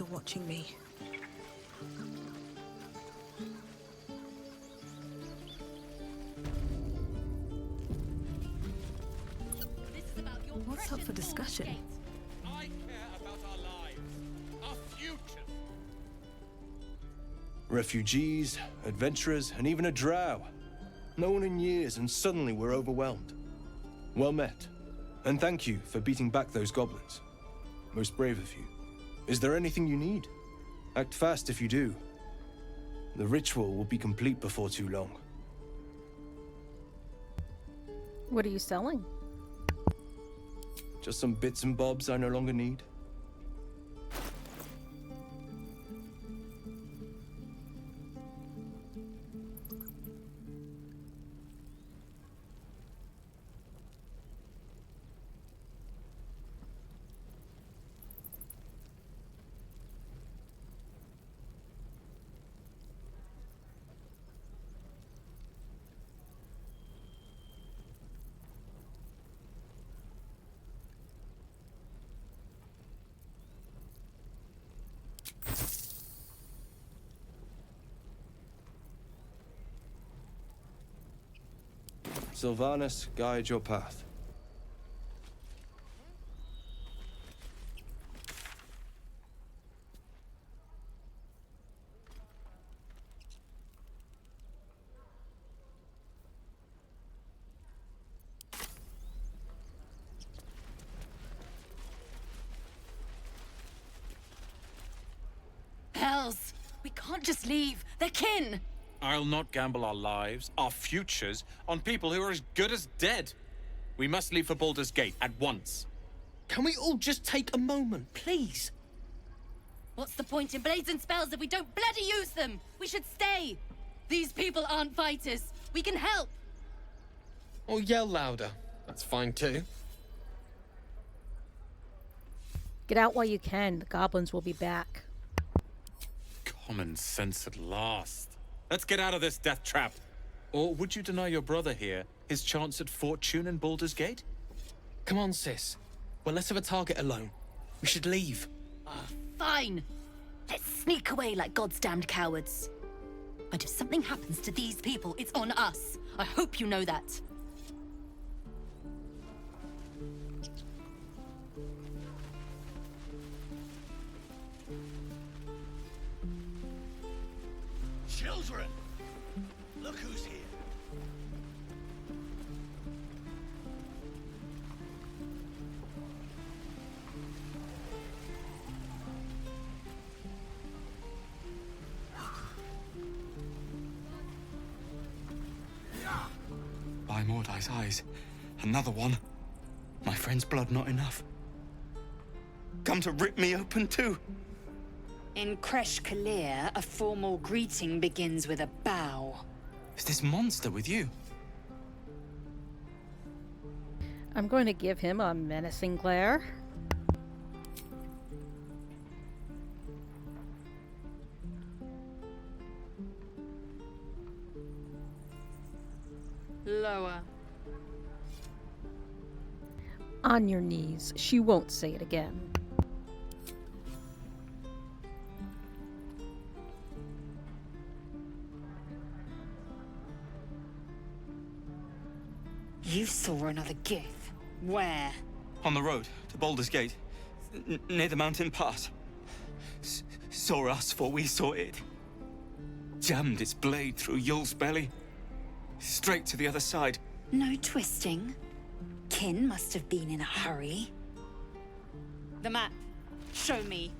are watching me. What's up for discussion? I care about our lives, our future. Refugees, adventurers, and even a drow. No one in years, and suddenly we're overwhelmed. Well met, and thank you for beating back those goblins. Most brave of you. Is there anything you need? Act fast if you do. The ritual will be complete before too long. What are you selling? Just some bits and bobs I no longer need. Sylvanas, guide your path. Hells! We can't just leave. They're kin! I'll not gamble our lives, our futures, on people who are as good as dead. We must leave for Baldur's Gate at once. Can we all just take a moment, please? What's the point in blades and spells if we don't bloody use them? We should stay! These people aren't fighters. We can help! Or yell louder. That's fine too. Get out while you can. The goblins will be back. Common sense at last. Let's get out of this death trap. Or would you deny your brother here his chance at fortune in Baldur's Gate? Come on, sis. We're less of a target alone. We should leave. Fine! Let's sneak away like God's damned cowards. And if something happens to these people, it's on us. I hope you know that. Children! Look who's here. By Mordai's eyes, another one. My friend's blood not enough. Come to rip me open too. In Kresh Kalir, a formal greeting begins with a bow. Is this monster with you? I'm going to give him a menacing glare. Lower. On your knees. She won't say it again. You saw another gif. Where? On the road to Baldur's Gate, near the mountain pass. Saw us for we saw it. Jammed its blade through Yul's belly. Straight to the other side. No twisting. Kin must have been in a hurry. The map. Show me.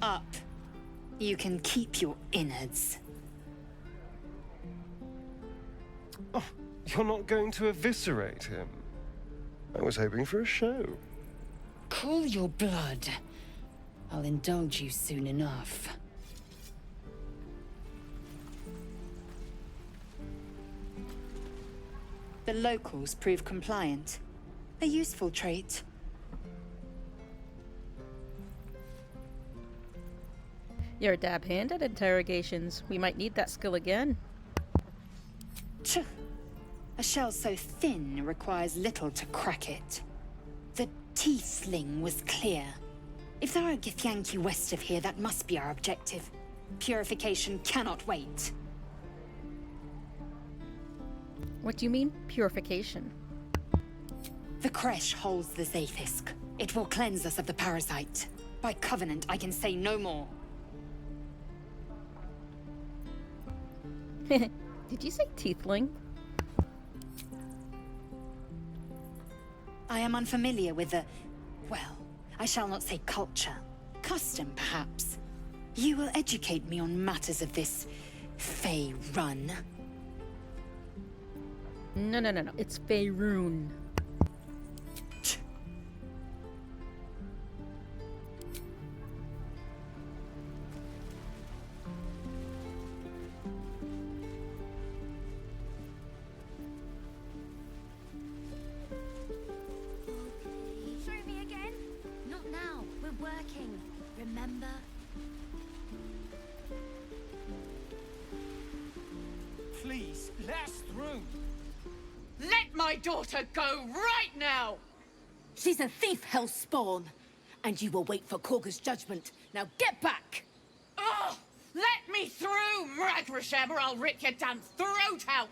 Up. You can keep your innards. Oh, you're not going to eviscerate him? I was hoping for a show. Cool your blood. I'll indulge you soon enough. The locals prove compliant. A useful trait. You're a dab hand at interrogations. We might need that skill again. Tch. A shell so thin requires little to crack it. The tiefling was clear. If there are Githyanki west of here, that must be our objective. Purification cannot wait. What do you mean, purification? The creche holds the Zaithisk. It will cleanse us of the parasite. By covenant, I can say no more. Did you say tiefling? I am unfamiliar with the... well, I shall not say culture. Custom, perhaps. You will educate me on matters of this... Fey run. No. It's Faerun. Show me again? Not now. We're working. Remember? Please, let us through. Let my daughter go right now! She's a thief, hellspawn. And you will wait for Korga's judgment. Now get back! Oh, let me through, Mragrasham, or I'll rip your damn throat out!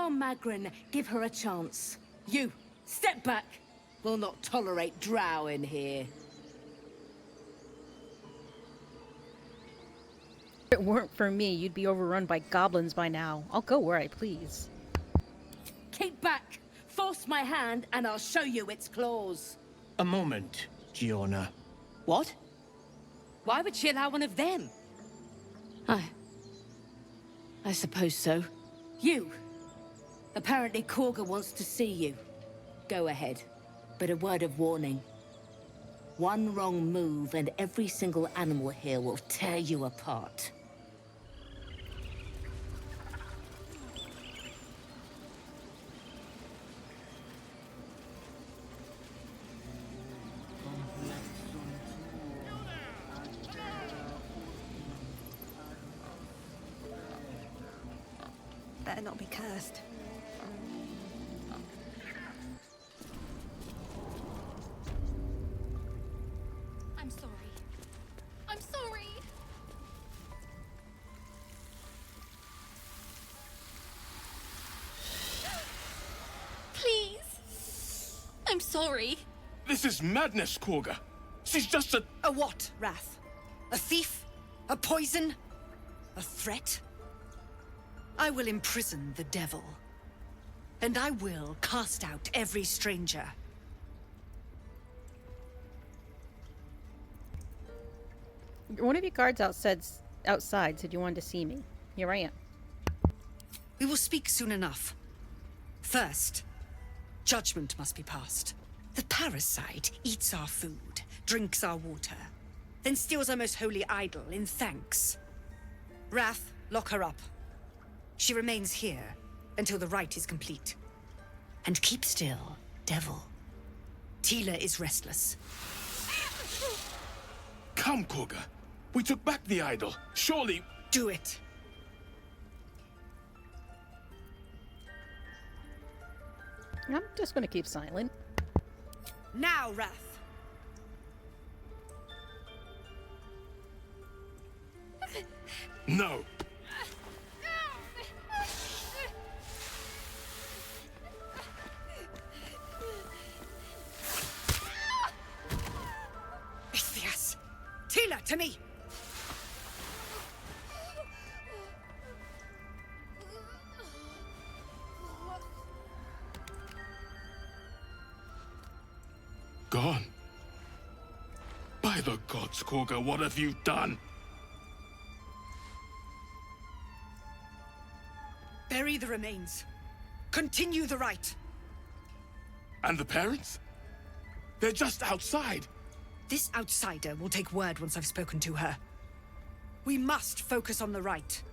Magrin, give her a chance. You, step back. We'll not tolerate drow in here. If it weren't for me, you'd be overrun by goblins by now. I'll go where I please. Keep back. Force my hand and I'll show you its claws. A moment, Giorna. What? Why would she allow one of them? I suppose so. You. Apparently Korga wants to see you. Go ahead. But a word of warning. One wrong move and every single animal here will tear you apart. Better not be cursed. I'm sorry. I'm sorry. Please. I'm sorry. This is madness, Korga. She's just a... A what, Wrath? A thief? A poison? A threat? I will imprison the devil. And I will cast out every stranger. One of your guards outside said you wanted to see me. Here I am. We will speak soon enough. First, judgment must be passed. The parasite eats our food, drinks our water, then steals our most holy idol in thanks. Wrath, lock her up. She remains here until the rite is complete. And keep still, devil. Tila is restless. Come, Korga. We took back the idol. Surely... Do it. I'm just going to keep silent. Now, Wrath. No. Ithias! Tila, to me! Gone. By the gods, Korga, what have you done? Bury the remains. Continue the rite. And the parents? They're just outside. This outsider will take word once I've spoken to her. We must focus on the rite.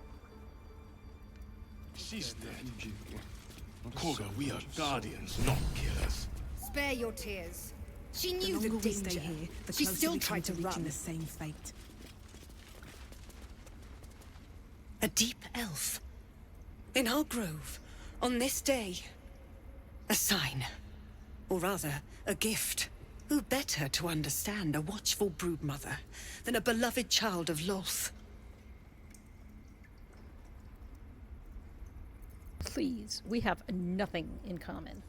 She's dead. Korga, we are guardians, not killers. Spare your tears. She knew the danger. She still tried to run. The same fate. A deep elf. In our grove, on this day. A sign. Or rather, a gift. Who better to understand a watchful broodmother than a beloved child of Lolith? Please, we have nothing in common.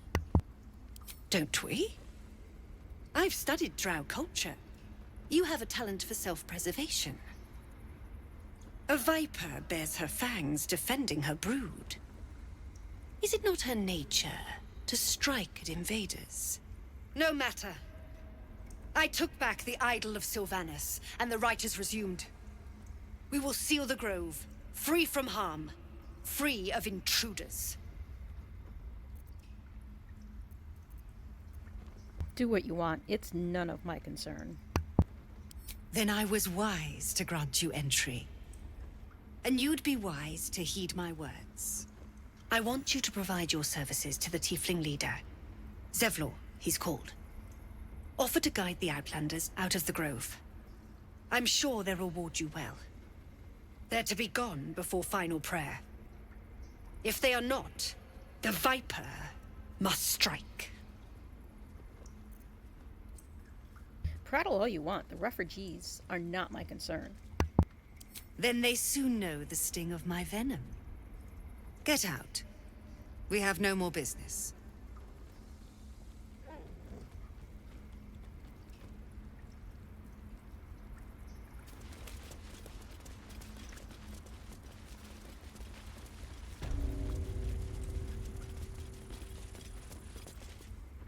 Don't we? I've studied Drow culture. You have a talent for self-preservation. A viper bears her fangs defending her brood. Is it not her nature to strike at invaders? No matter. I took back the idol of Sylvanas, and the rite is resumed. We will seal the grove, free from harm, free of intruders. Do what you want. It's none of my concern. Then I was wise to grant you entry. And you'd be wise to heed my words. I want you to provide your services to the Tiefling leader. Zevlor, he's called. Offer to guide the Outlanders out of the grove. I'm sure they'll reward you well. They're to be gone before final prayer. If they are not, the Viper must strike. Prattle all you want. The refugees are not my concern. Then they soon know the sting of my venom. Get out. We have no more business.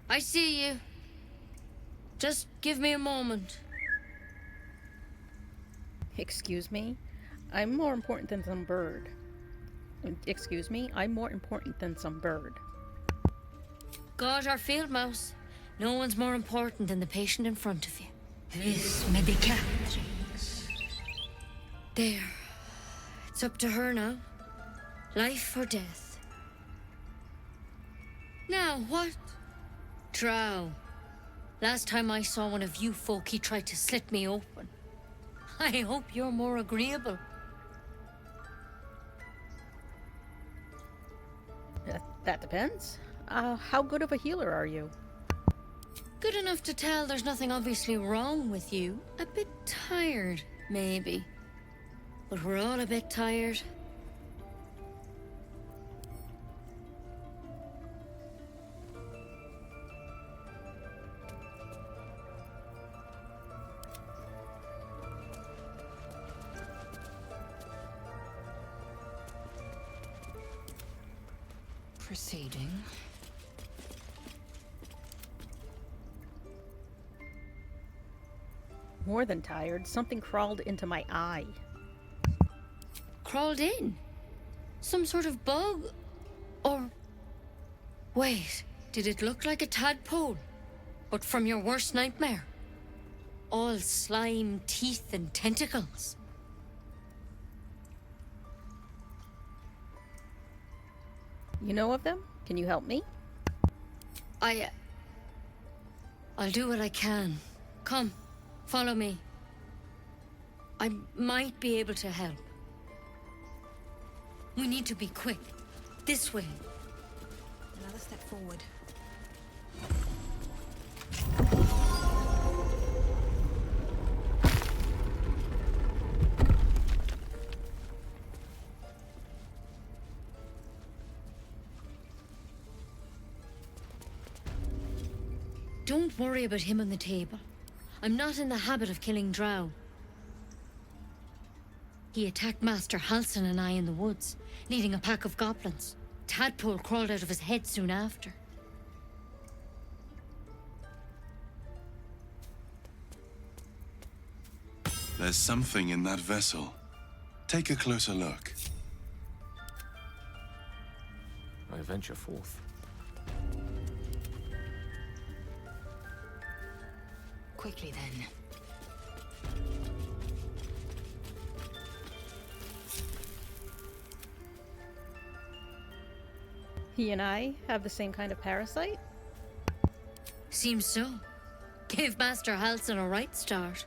I see you. Just give me a moment. Excuse me? I'm more important than some bird. Excuse me? I'm more important than some bird. God, our field mouse. No one's more important than the patient in front of you. This medicatrix. There. It's up to her now. Life or death. Now, what? Drow. Last time I saw one of you folk, he tried to slit me open. I hope you're more agreeable. That depends. How good of a healer are you? Good enough to tell there's nothing obviously wrong with you. A bit tired, maybe. But we're all a bit tired. Proceeding. More than tired. Something crawled into my eye. Crawled in? Some sort of bug? Or... Wait, did it look like a tadpole? But from your worst nightmare? All slime, teeth, and tentacles. You know of them? Can you help me? I'll do what I can. Come, follow me. I might be able to help. We need to be quick. This way. Another step forward. Don't worry about him on the table. I'm not in the habit of killing Drow. He attacked Master Halsin and I in the woods, leading a pack of goblins. Tadpole crawled out of his head soon after. There's something in that vessel. Take a closer look. I venture forth. Quickly then. He and I have the same kind of parasite? Seems so. Gave Master Halsin a right start.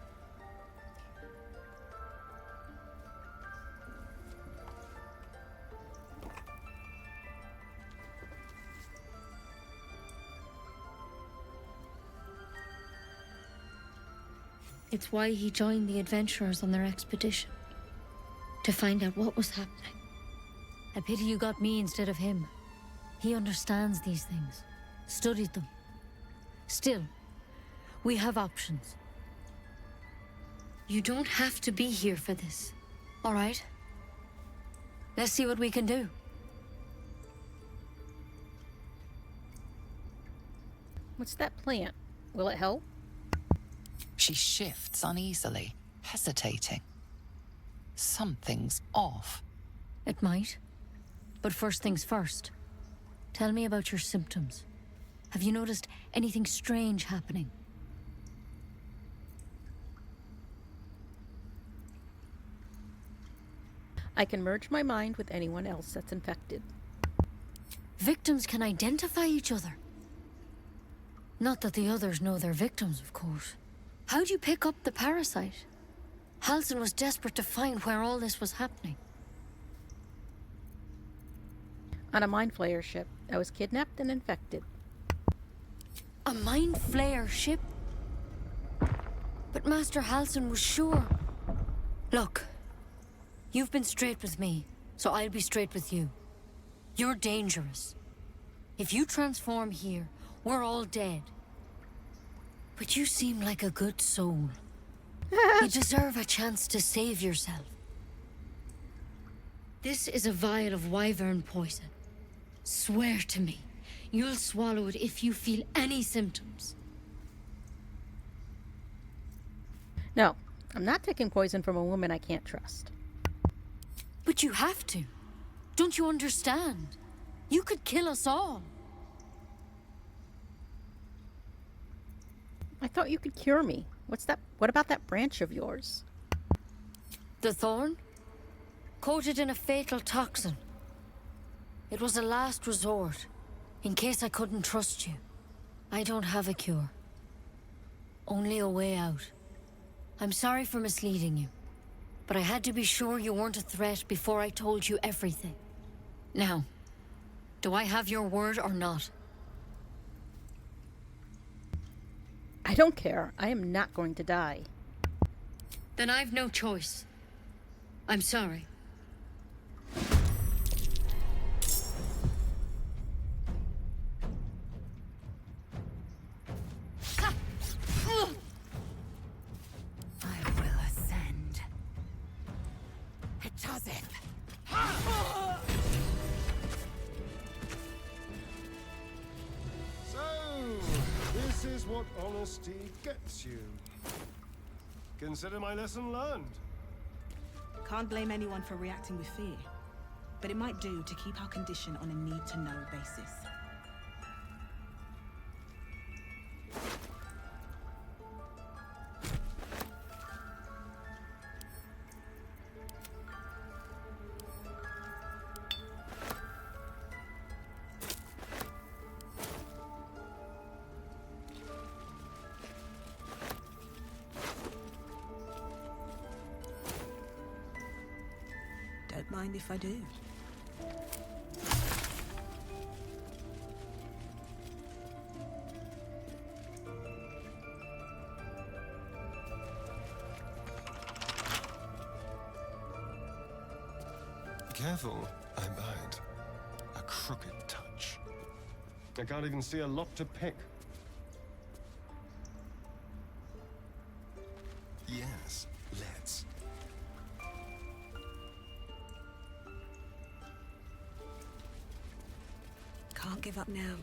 It's why he joined the adventurers on their expedition. To find out what was happening. A pity you got me instead of him. He understands these things. Studied them. Still, we have options. You don't have to be here for this, all right? Let's see what we can do. What's that plant? Will it help? She shifts uneasily, hesitating. Something's off. It might. But first things first. Tell me about your symptoms. Have you noticed anything strange happening? I can merge my mind with anyone else that's infected. Victims can identify each other. Not that the others know they're victims, of course. How'd you pick up the parasite? Halsin was desperate to find where all this was happening. On a mind flayer ship, I was kidnapped and infected. A mind flayer ship? But Master Halsin was sure. Look, you've been straight with me, so I'll be straight with you. You're dangerous. If you transform here, we're all dead. But you seem like a good soul. You deserve a chance to save yourself. This is a vial of wyvern poison. Swear to me, you'll swallow it if you feel any symptoms. No, I'm not taking poison from a woman I can't trust. But you have to. Don't you understand? You could kill us all. I thought you could cure me. What's that? What about that branch of yours? The thorn? Coated in a fatal toxin. It was a last resort, in case I couldn't trust you. I don't have a cure. Only a way out. I'm sorry for misleading you, but I had to be sure you weren't a threat before I told you everything. Now, do I have your word or not? I don't care. I am not going to die. Then I've no choice. I'm sorry. I will ascend. Etazif. So, this is what honesty gets you. Consider my lesson learned. Can't blame anyone for reacting with fear, but it might do to keep our condition on a need-to-know basis. Don't mind if I do. Careful, I bite. A crooked touch. I can't even see a lock to pick. Yes, let's. Can't give up now.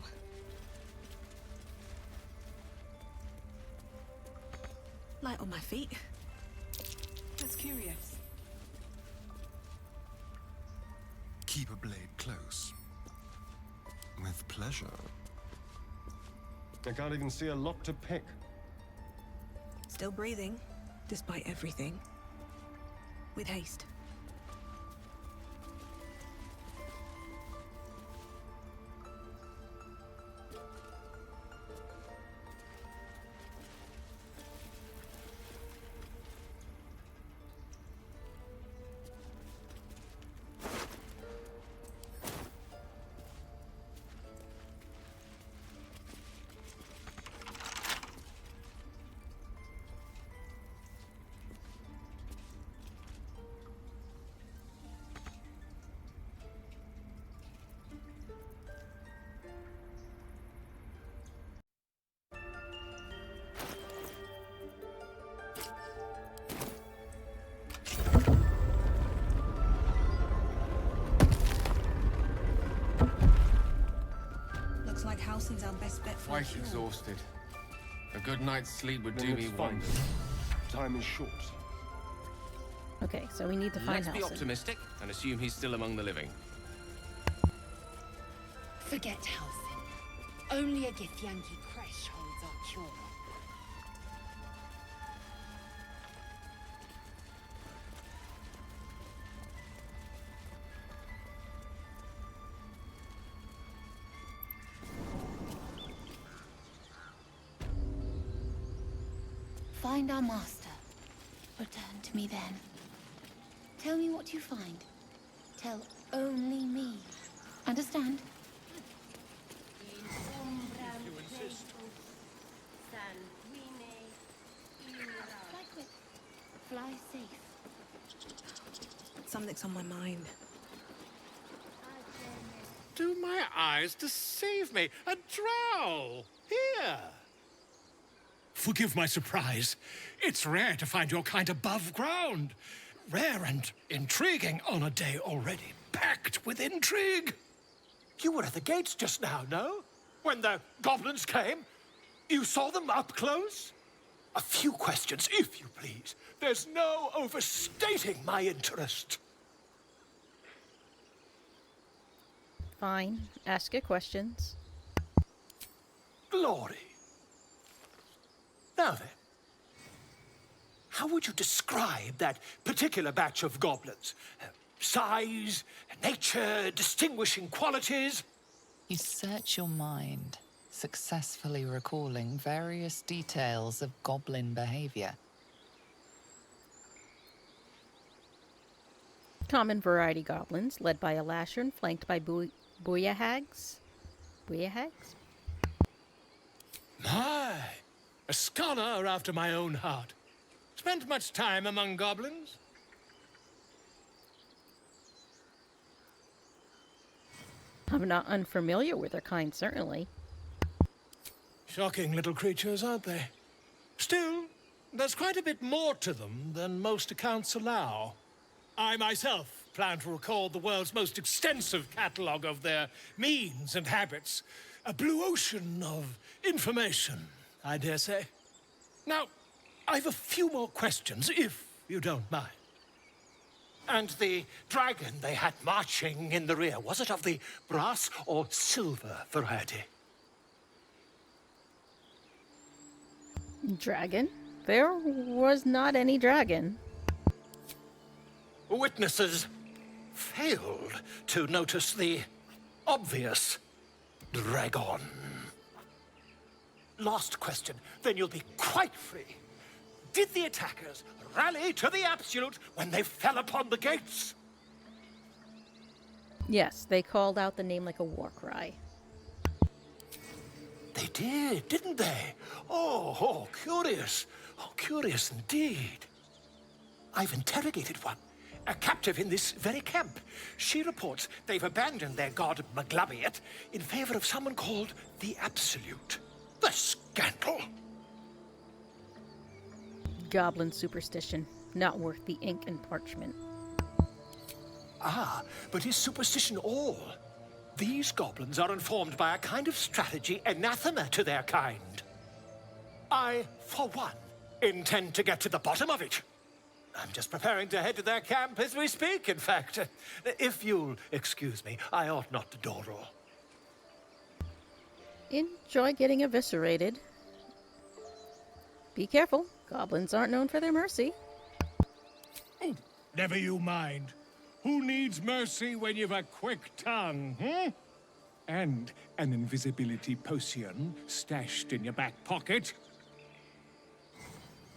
Light on my feet. That's curious. Keep a blade close. With pleasure. I can't even see a lock to pick. Still breathing, despite everything. With haste. Halsin's our best bet for a Quite cure. exhausted. A good night's sleep would do Then me let's find wonders. him. Time is short. Okay, so we need to find Let's be Halsin. optimistic and assume he's still among the living. Forget Halsin. Only a Githyanki creche holds our cure. Find our master. Return to me then. Tell me what you find. Tell only me. Understand? Fly quick. Fly safe. Something's on my mind. Do my eyes deceive me? A drow! Here! Forgive my surprise. It's rare to find your kind above ground. Rare and intriguing on a day already packed with intrigue. You were at the gates just now, no? When the goblins came? You saw them up close? A few questions, if you please. There's no overstating my interest. Fine. Ask your questions. Glory. Now then, how would you describe that particular batch of goblins? Size, nature, distinguishing qualities? You search your mind, successfully recalling various details of goblin behavior. Common variety goblins, led by a Lashern, flanked by Booyahags. Booyahags? My, a scholar after my own heart. Spent much time among goblins? I'm not unfamiliar with their kind, certainly. Shocking little creatures, aren't they? Still, there's quite a bit more to them than most accounts allow. I myself plan to record the world's most extensive catalogue of their means and habits. A blue ocean of information, I dare say. Now, I've a few more questions, if you don't mind. And the dragon they had marching in the rear, was it of the brass or silver variety? Dragon? There was not any dragon. Witnesses failed to notice the obvious dragon. Last question, then you'll be quite free. Did the attackers rally to the absolute when they fell upon the gates? Yes, they called out the name like a war cry. They did, didn't they? Oh, curious. Oh, curious indeed. I've interrogated one, a captive in this very camp. She reports they've abandoned their god Maglabiet in favor of someone called the Absolute. The scandal! Goblin superstition, not worth the ink and parchment. Ah, but is superstition all? These goblins are informed by a kind of strategy anathema to their kind. I, for one, intend to get to the bottom of it. I'm just preparing to head to their camp as we speak, in fact. If you'll excuse me, I ought not to door roll. Enjoy getting eviscerated. Be careful. Goblins aren't known for their mercy. Oh, never you mind. Who needs mercy when you've a quick tongue, hmm? And an invisibility potion stashed in your back pocket?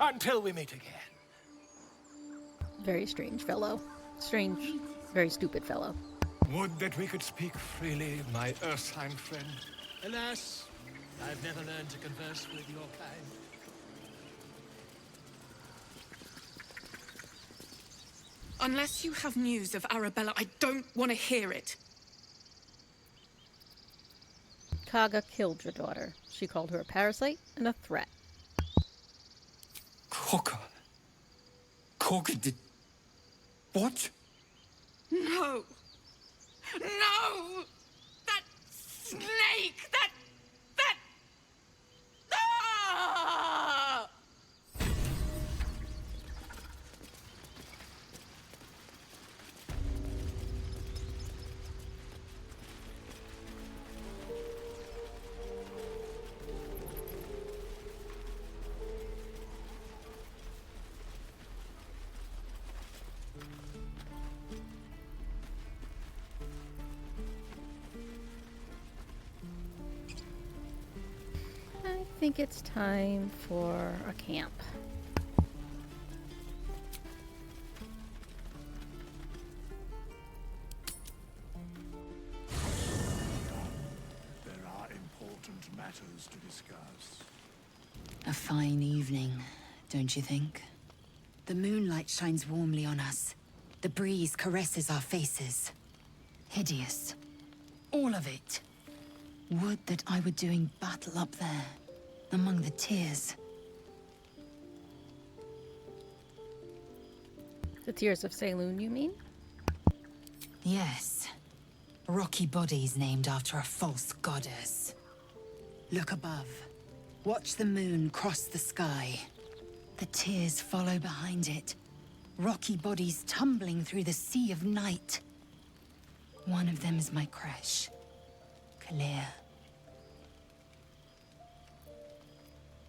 Until we meet again. Very strange fellow. Strange, very stupid fellow. Would that we could speak freely, my Ursine friend. Alas, I've never learned to converse with your kind. Unless you have news of Arabella, I don't want to hear it. Kaga killed your daughter. She called her a parasite and a threat. Koga did... What? No! No! That snake! That think it's time for a camp. There are important matters to discuss. A fine evening, don't you think? The moonlight shines warmly on us. The breeze caresses our faces. Hideous. All of it. Would that I were doing battle up there, among the tears. The Tears of Saloon, you mean? Yes. Rocky bodies named after a false goddess. Look above. Watch the moon cross the sky. The tears follow behind it. Rocky bodies tumbling through the sea of night. One of them is my crush. Clear.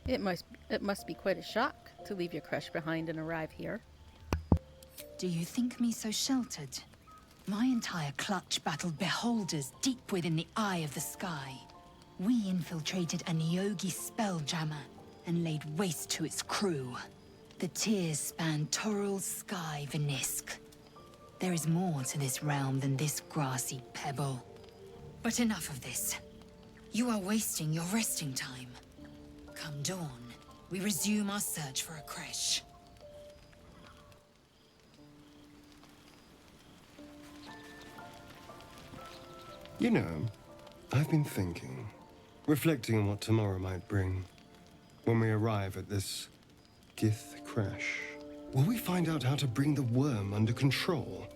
It must be quite a shock to leave your crush behind and arrive here. Do you think me so sheltered? My entire clutch battled beholders deep within the eye of the sky. We infiltrated a Neogi spelljammer and laid waste to its crew. The tears span Toral's sky, Venisk. There is more to this realm than this grassy pebble. But enough of this. You are wasting your resting time. Come dawn, we resume our search for a creche. You know, I've been thinking, reflecting on what tomorrow might bring. When we arrive at this Gith crash, will we find out how to bring the worm under control?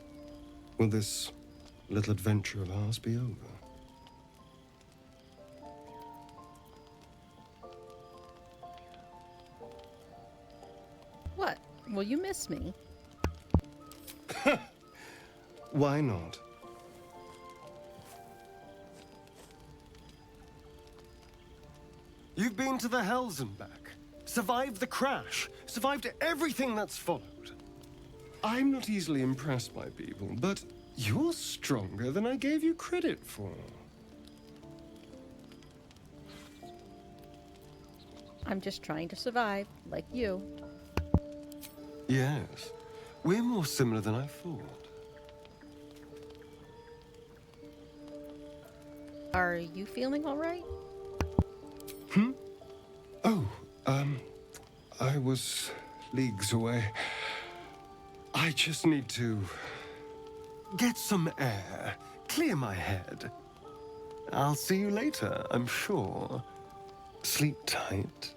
Will this little adventure of ours be over? What? Will you miss me? Why not? You've been to the Hells and back, survived the crash, survived everything that's followed. I'm not easily impressed by people, but you're stronger than I gave you credit for. I'm just trying to survive, like you. Yes, we're more similar than I thought. Are you feeling all right? Oh, I was leagues away. I just need to get some air, clear my head. I'll see you later, I'm sure. Sleep tight.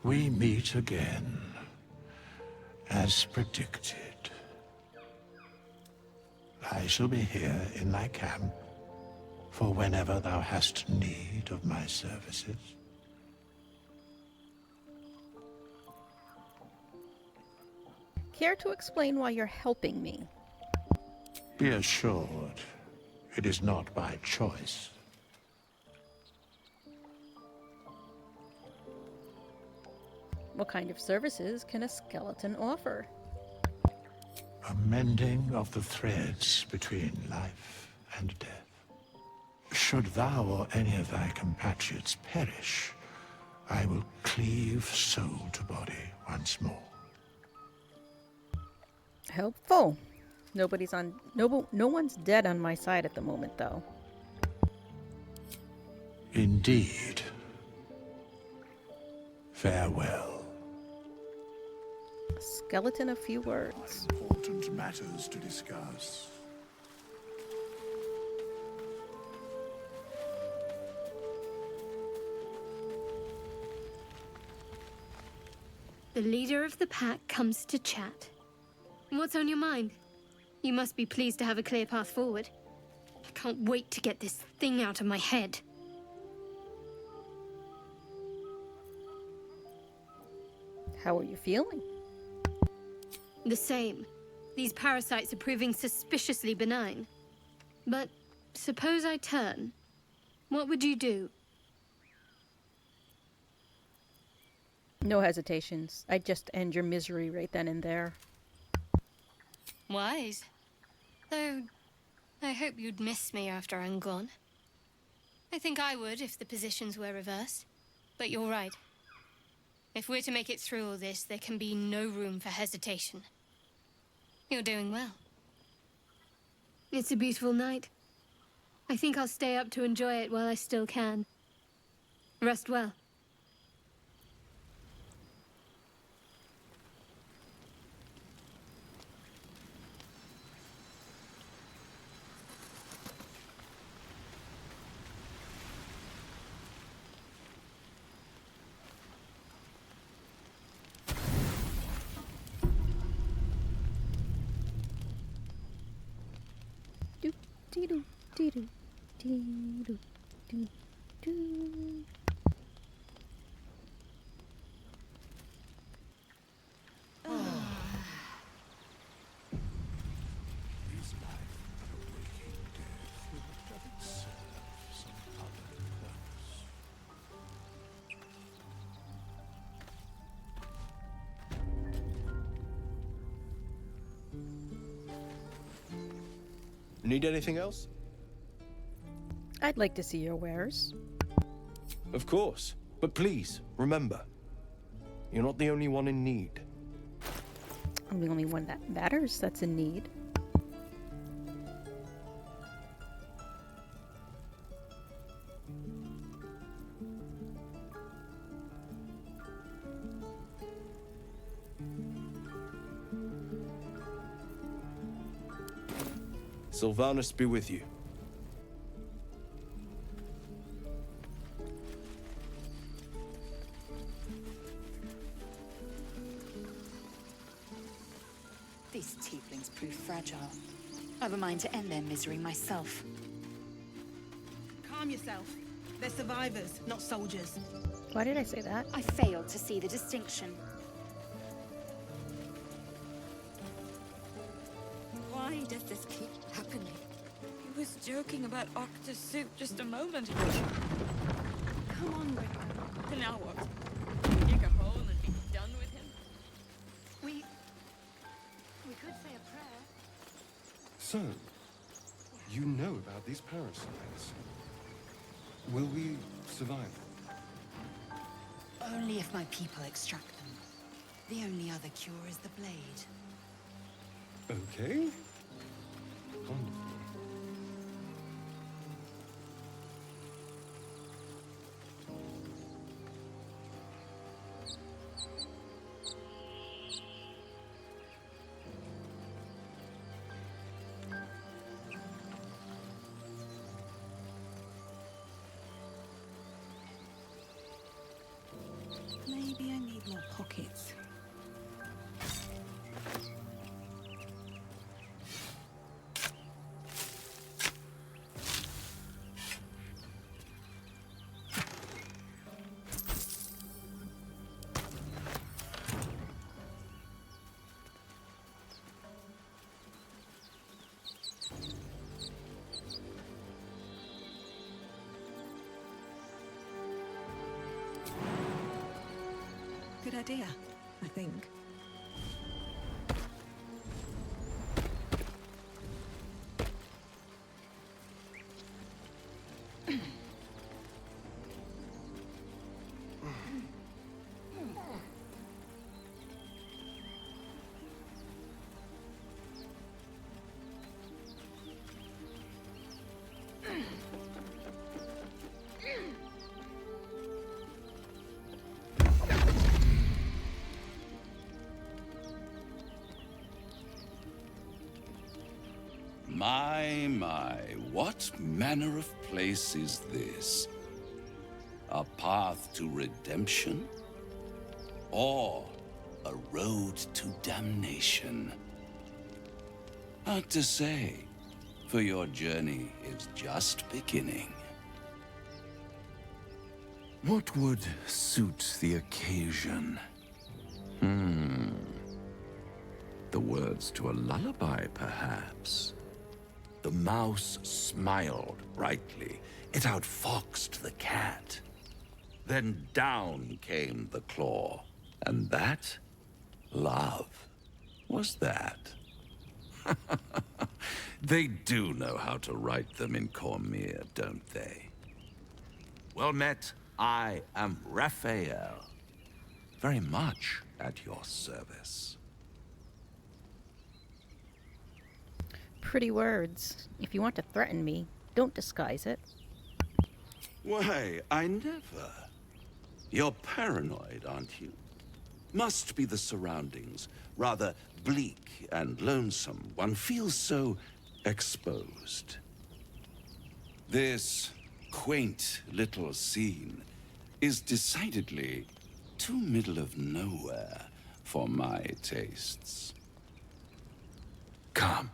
We meet again, as predicted. I shall be here in thy camp for whenever thou hast need of my services. Care to explain why you're helping me? Be assured, it is not by choice. What kind of services can a skeleton offer? A mending of the threads between life and death. Should thou or any of thy compatriots perish, I will cleave soul to body once more. Helpful. No one's dead on my side at the moment, though. Indeed. Farewell. Skeleton, a few words. Important matters to discuss. The leader of the pack comes to chat. What's on your mind? You must be pleased to have a clear path forward. I can't wait to get this thing out of my head. How are you feeling? The same. These parasites are proving suspiciously benign. But suppose I turn. What would you do? No hesitations. I'd just end your misery right then and there. Wise. Though, I hope you'd miss me after I'm gone. I think I would if the positions were reversed. But you're right. If we're to make it through all this, there can be no room for hesitation. You're doing well. It's a beautiful night. I think I'll stay up to enjoy it while I still can. Rest well. Dee-doo, dee-doo, dee-doo, doo-doo. Is life but a waking death, or does it serve some other purpose? Need anything else? I'd like to see your wares. Of course. But please, remember, you're not the only one in need. I'm the only one that matters that's in need. Sylvanus be with you. These tieflings prove fragile. I've a mind to end their misery myself. Calm yourself. They're survivors, not soldiers. Why did I say that? I failed to see the distinction. Why does this keep happening? He was joking about Octa's suit just a moment ago. Come on, Rick. Now what? Dig a hole and be done with him? We could say a prayer. So, you know about these parasites. Will we survive? Only if my people extract them. The only other cure is the blade. Okay. Wonderful. Maybe I need more pockets. Good idea, I think. My, what manner of place is this? A path to redemption? Or a road to damnation? Hard to say, for your journey is just beginning. What would suit the occasion? The words to a lullaby, perhaps? The mouse smiled brightly. It outfoxed the cat. Then down came the claw, And that, love, was that. They do know how to write them in Cormyr, don't they? Well met, I am Raphael. Very much at your service. Pretty words. If you want to threaten me, don't disguise it. Why, I never. You're paranoid, aren't you? Must be the surroundings. Rather bleak and lonesome. One feels so exposed. This quaint little scene is decidedly too middle of nowhere for my tastes. Come.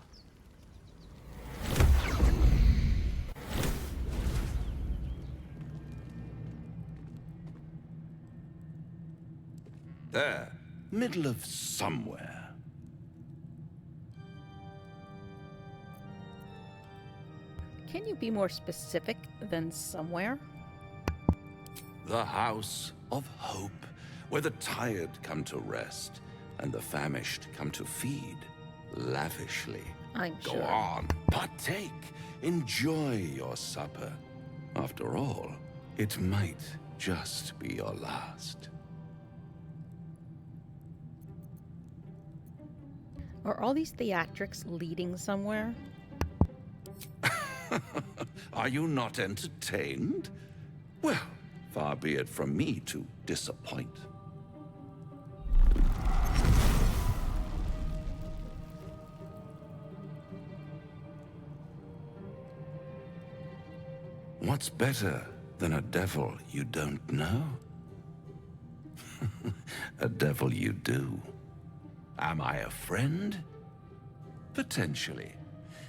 There, middle of somewhere. Can you be more specific than somewhere? The House of Hope, where the tired come to rest and the famished come to feed lavishly. I'm Go sure. on, partake, enjoy your supper. After all, it might just be your last. Are all these theatrics leading somewhere? Are you not entertained? Well, far be it from me to disappoint. What's better than a devil you don't know? A devil you do. Am I a friend? Potentially.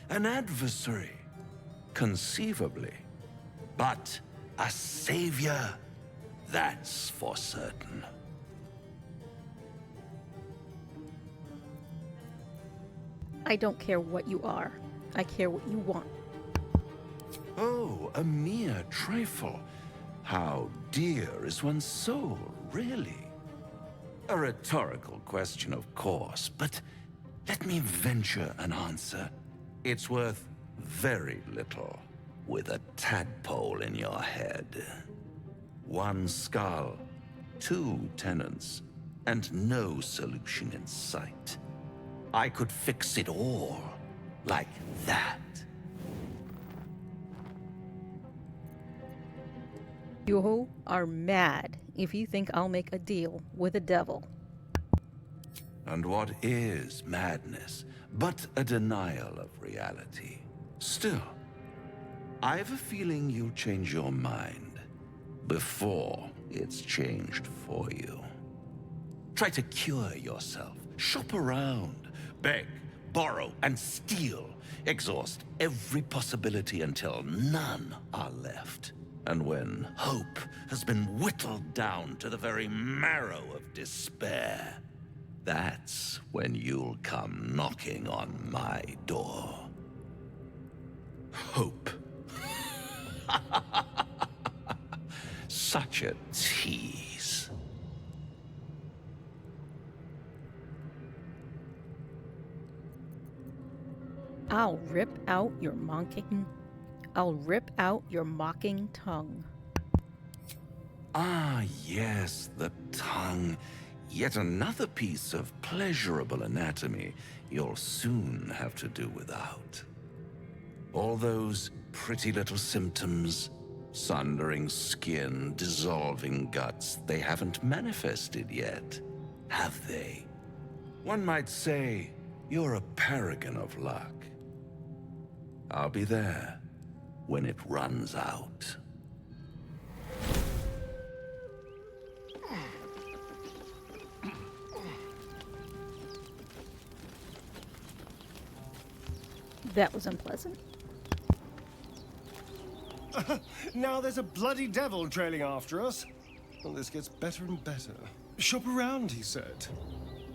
An adversary? Conceivably. But a savior? That's for certain. I don't care what you are. I care what you want. Oh, a mere trifle. How dear is one's soul, really? A rhetorical question, of course, but let me venture an answer. It's worth very little with a tadpole in your head. One skull, two tenants, and no solution in sight. I could fix it all like that. You are mad if you think I'll make a deal with a devil. And what is madness but a denial of reality? Still, I've a feeling you'll change your mind before it's changed for you. Try to cure yourself, shop around, beg, borrow, and steal. Exhaust every possibility until none are left. And when hope has been whittled down to the very marrow of despair, that's when you'll come knocking on my door. Hope. Such a tease. I'll rip out your mocking tongue. Ah, yes, the tongue. Yet another piece of pleasurable anatomy you'll soon have to do without. All those pretty little symptoms, sundering skin, dissolving guts, they haven't manifested yet, have they? One might say you're a paragon of luck. I'll be there when it runs out. That was unpleasant. Now there's a bloody devil trailing after us. Well, this gets better and better. Shop around, he said.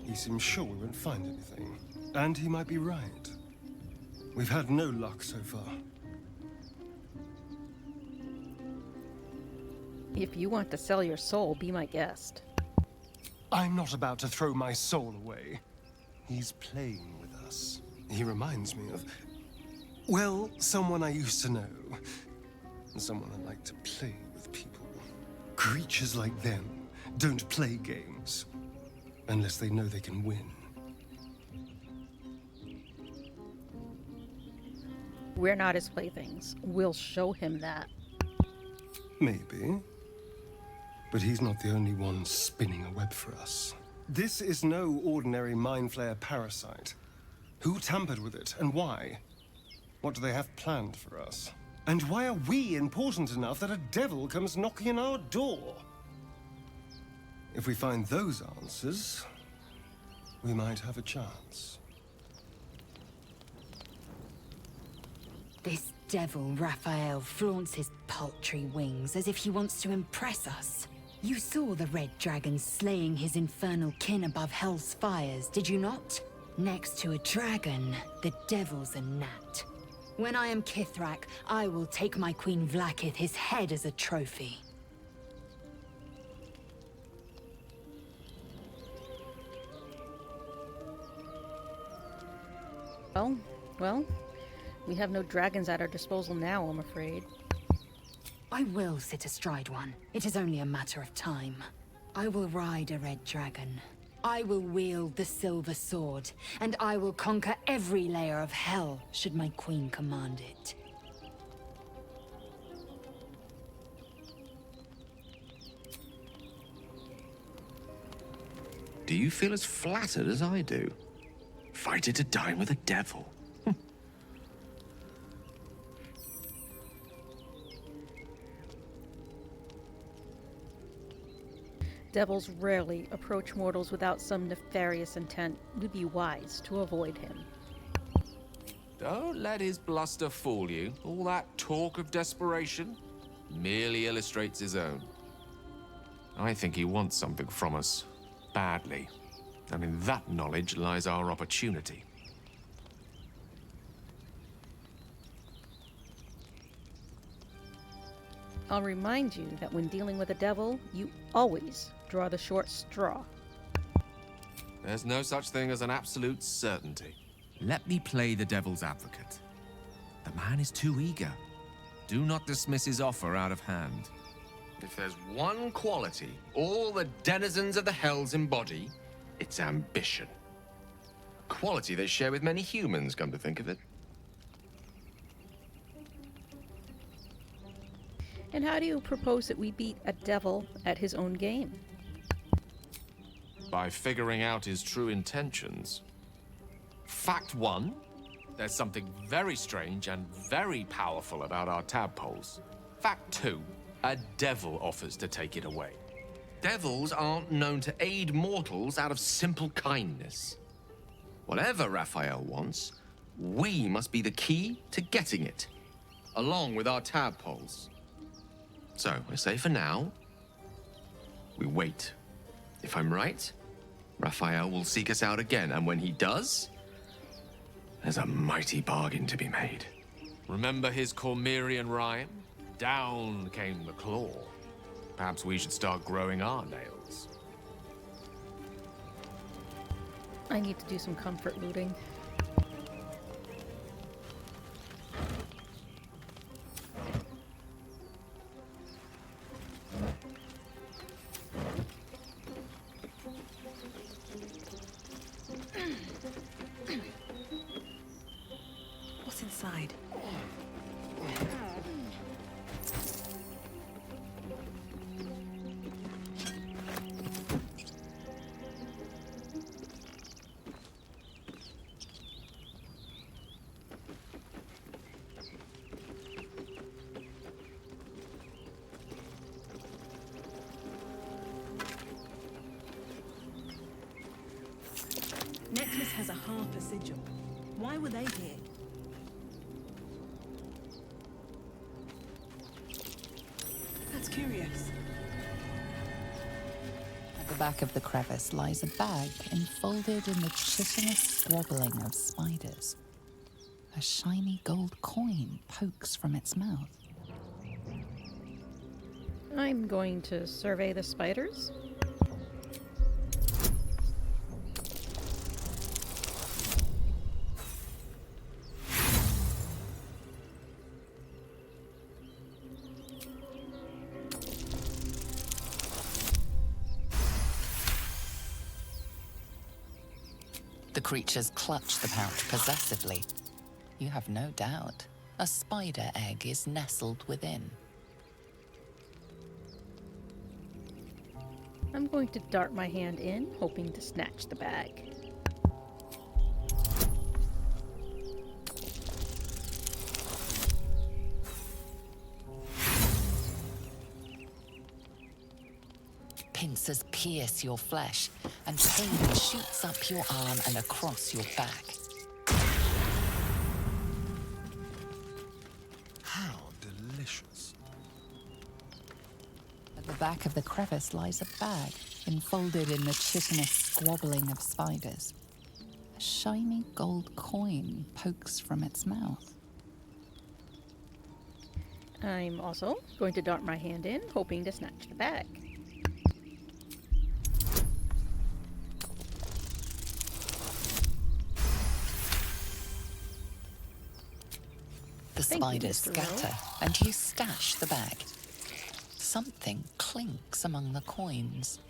He seems sure we won't find anything. And he might be right. We've had no luck so far. If you want to sell your soul, be my guest. I'm not about to throw my soul away. He's playing with us. He reminds me of, well, someone I used to know. Someone I like to play with people. Creatures like them don't play games unless they know they can win. We're not his playthings. We'll show him that. Maybe. But he's not the only one spinning a web for us. This is no ordinary Mind Flayer parasite. Who tampered with it, and why? What do they have planned for us? And why are we important enough that a devil comes knocking on our door? If we find those answers, we might have a chance. This devil, Raphael, flaunts his paltry wings as if he wants to impress us. You saw the red dragon slaying his infernal kin above hell's fires, did you not? Next to a dragon, the devil's a gnat. When I am Kithrak, I will take my Queen Vlaakith his head as a trophy. Well, we have no dragons at our disposal now, I'm afraid. I will sit astride one. It is only a matter of time. I will ride a red dragon. I will wield the silver sword, and I will conquer every layer of hell, should my queen command it. Do you feel as flattered as I do? Fighting to dine with a devil. Devils rarely approach mortals without some nefarious intent. It would be wise to avoid him. Don't let his bluster fool you. All that talk of desperation merely illustrates his own. I think he wants something from us, badly. And in that knowledge lies our opportunity. I'll remind you that when dealing with a devil, you always draw the short straw. There's no such thing as an absolute certainty. Let me play the devil's advocate. The man is too eager. Do not dismiss his offer out of hand. If there's one quality all the denizens of the hells embody, it's ambition. A quality they share with many humans, come to think of it. And how do you propose that we beat a devil at his own game? By figuring out his true intentions. Fact one, there's something very strange and very powerful about our tadpoles. Fact two, a devil offers to take it away. Devils aren't known to aid mortals out of simple kindness. Whatever Raphael wants, we must be the key to getting it, along with our tadpoles. So, I say for now, we wait. If I'm right, Raphael will seek us out again, and when he does, there's a mighty bargain to be made. Remember his Cormyrean rhyme? Down came the claw. Perhaps we should start growing our nails. I need to do some comfort looting. What's inside? Necklace has a Harper sigil. Why were they here? That's curious. At the back of the crevice lies a bag enfolded in the chitinous squabbling of spiders. A shiny gold coin pokes from its mouth. I'm going to survey the spiders. creatures clutch the pouch possessively. You have no doubt a spider egg is nestled within. I'm going to dart my hand in, hoping to snatch the bag. Pincers pierce your flesh, and pain shoots up your arm and across your back. How delicious. At the back of the crevice lies a bag, enfolded in the chitinous squabbling of spiders. A shiny gold coin pokes from its mouth. I'm also going to dart my hand in, hoping to snatch the bag. The spiders scatter, and you stash the bag. Something clinks among the coins.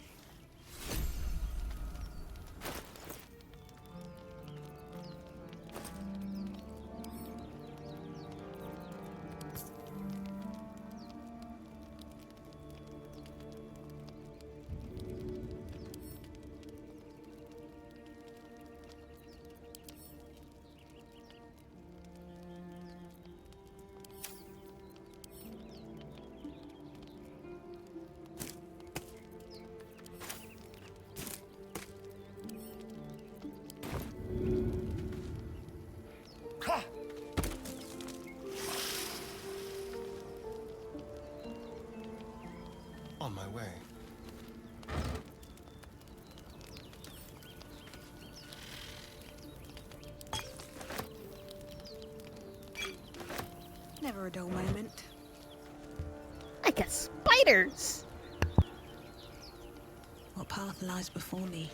On my way. Never a dull moment. I got spiders! What path lies before me?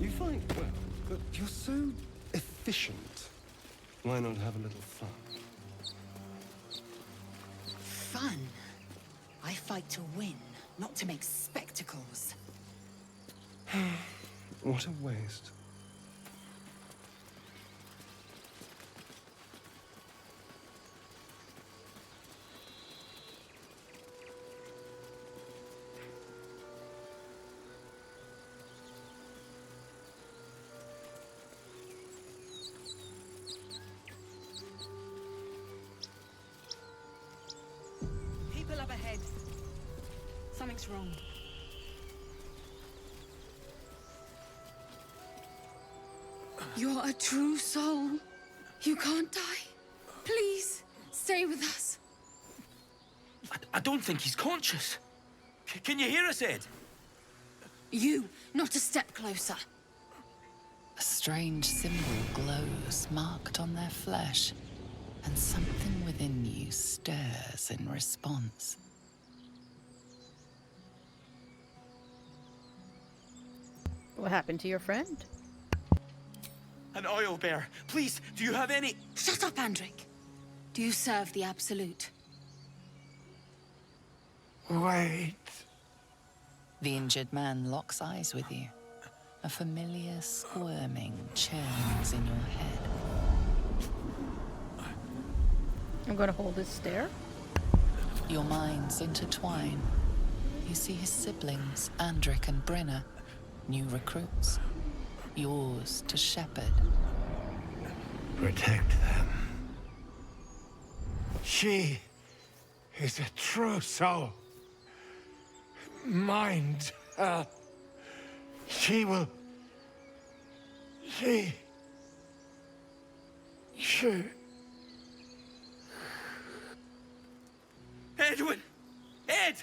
You fight well, but you're so efficient. Why not have a little fun? Fun? I fight to win, not to make spectacles. What a waste. People up ahead. Something's wrong. You're a true soul. You can't die. Please, stay with us. I don't think he's conscious. Can you hear us, Ed? You, not a step closer. A strange symbol glows, marked on their flesh, and something within you stirs in response. What happened to your friend? An oil bear. Please, do you have any... Shut up, Andric. Do you serve the Absolute? Wait. The injured man locks eyes with you. A familiar squirming churns in your head. I'm going to hold his stare. Your minds intertwine. You see his siblings, Andric and Brenna, new recruits. Yours to shepherd. Protect them. She is a true soul. Mind her. She will She... Edwin! Ed!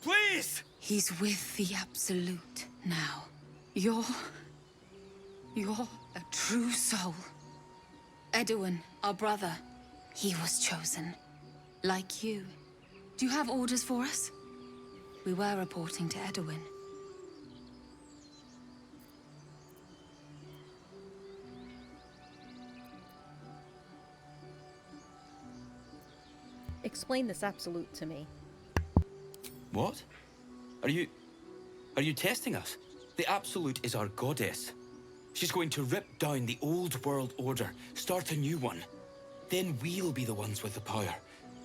Please! He's with the Absolute now. You're a true soul. Edwin, our brother, he was chosen. Like you. Do you have orders for us? We were reporting to Edwin. Explain this absolute to me. What? Are you testing us? The Absolute is our goddess. She's going to rip down the old world order, start a new one. Then we'll be the ones with the power.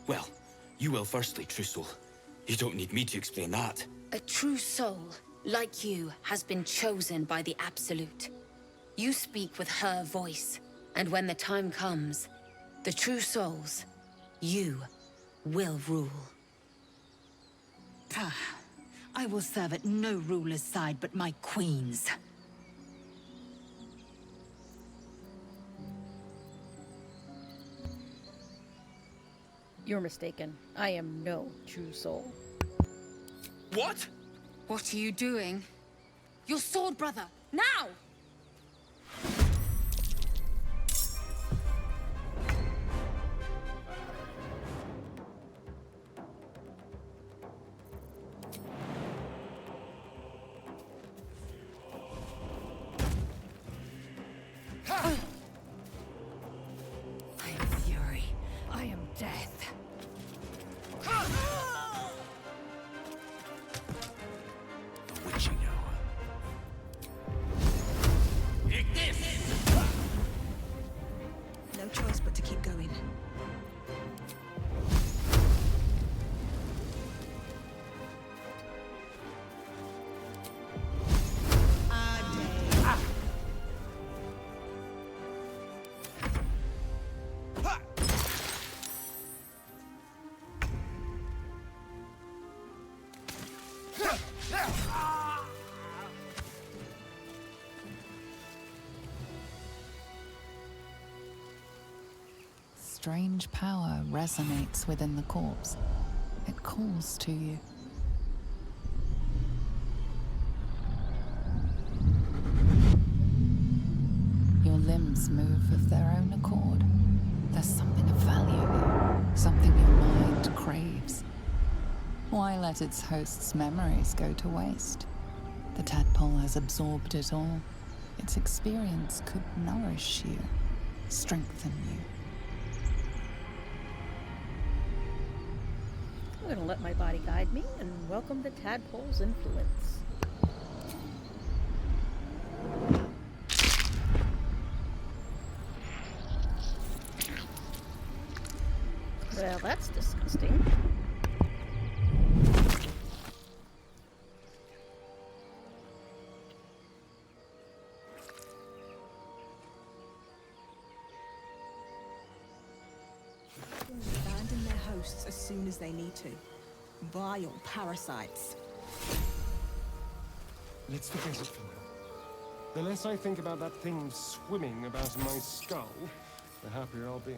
Well, you will firstly, true soul. You don't need me to explain that. A true soul, like you, has been chosen by the Absolute. You speak with her voice, and when the time comes, the true souls, you will rule. I will serve at no ruler's side but my queen's. You're mistaken. I am no true soul. What? What are you doing? Your sword, brother! Now! I am fury. I am death. The witching hour. No choice but to keep going. Strange power resonates within the corpse. It calls to you. Your limbs move of their own accord. There's something of value here, something your mind craves. Why let its host's memories go to waste? The tadpole has absorbed it all. Its experience could nourish you, strengthen you. I'm gonna let my body guide me and welcome the tadpole's influence. Well, that's disgusting. Abandon their hosts as soon as they need to. Vile parasites. Let's forget it for now. The less I think about that thing swimming about in my skull, the happier I'll be.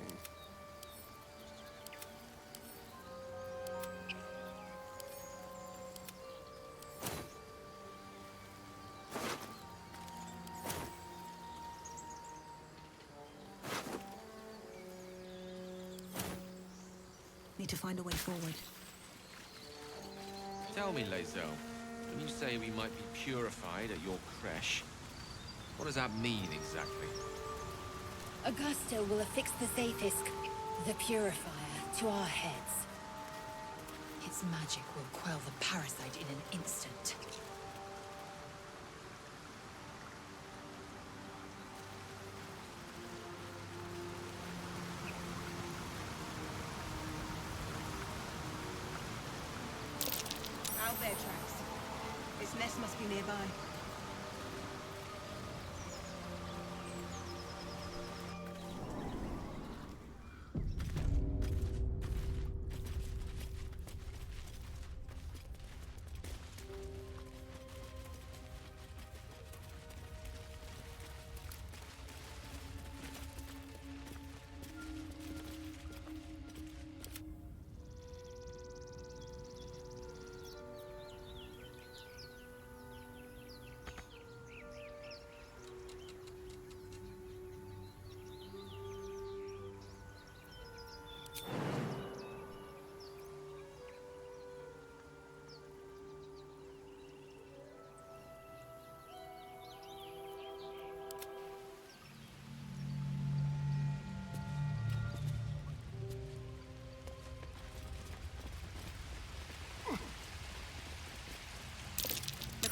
Need to find a way forward. Tell me, Lae'zel, when you say we might be purified at your creche, what does that mean exactly? Augusto will affix the Zafisk, the Purifier, to our heads. Its magic will quell the parasite in an instant. Out there, tracks. Its nest must be nearby.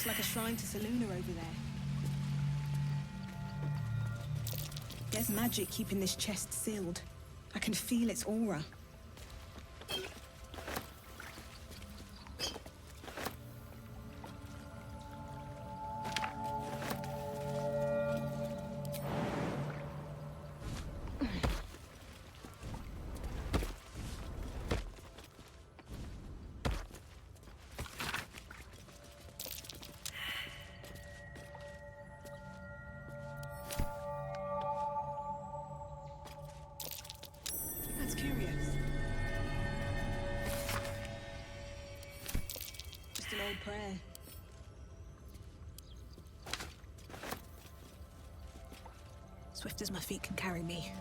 Looks like a shrine to Saluna over there. There's magic keeping this chest sealed. I can feel its aura. That's curious. Just an old prayer. Swift as my feet can carry me.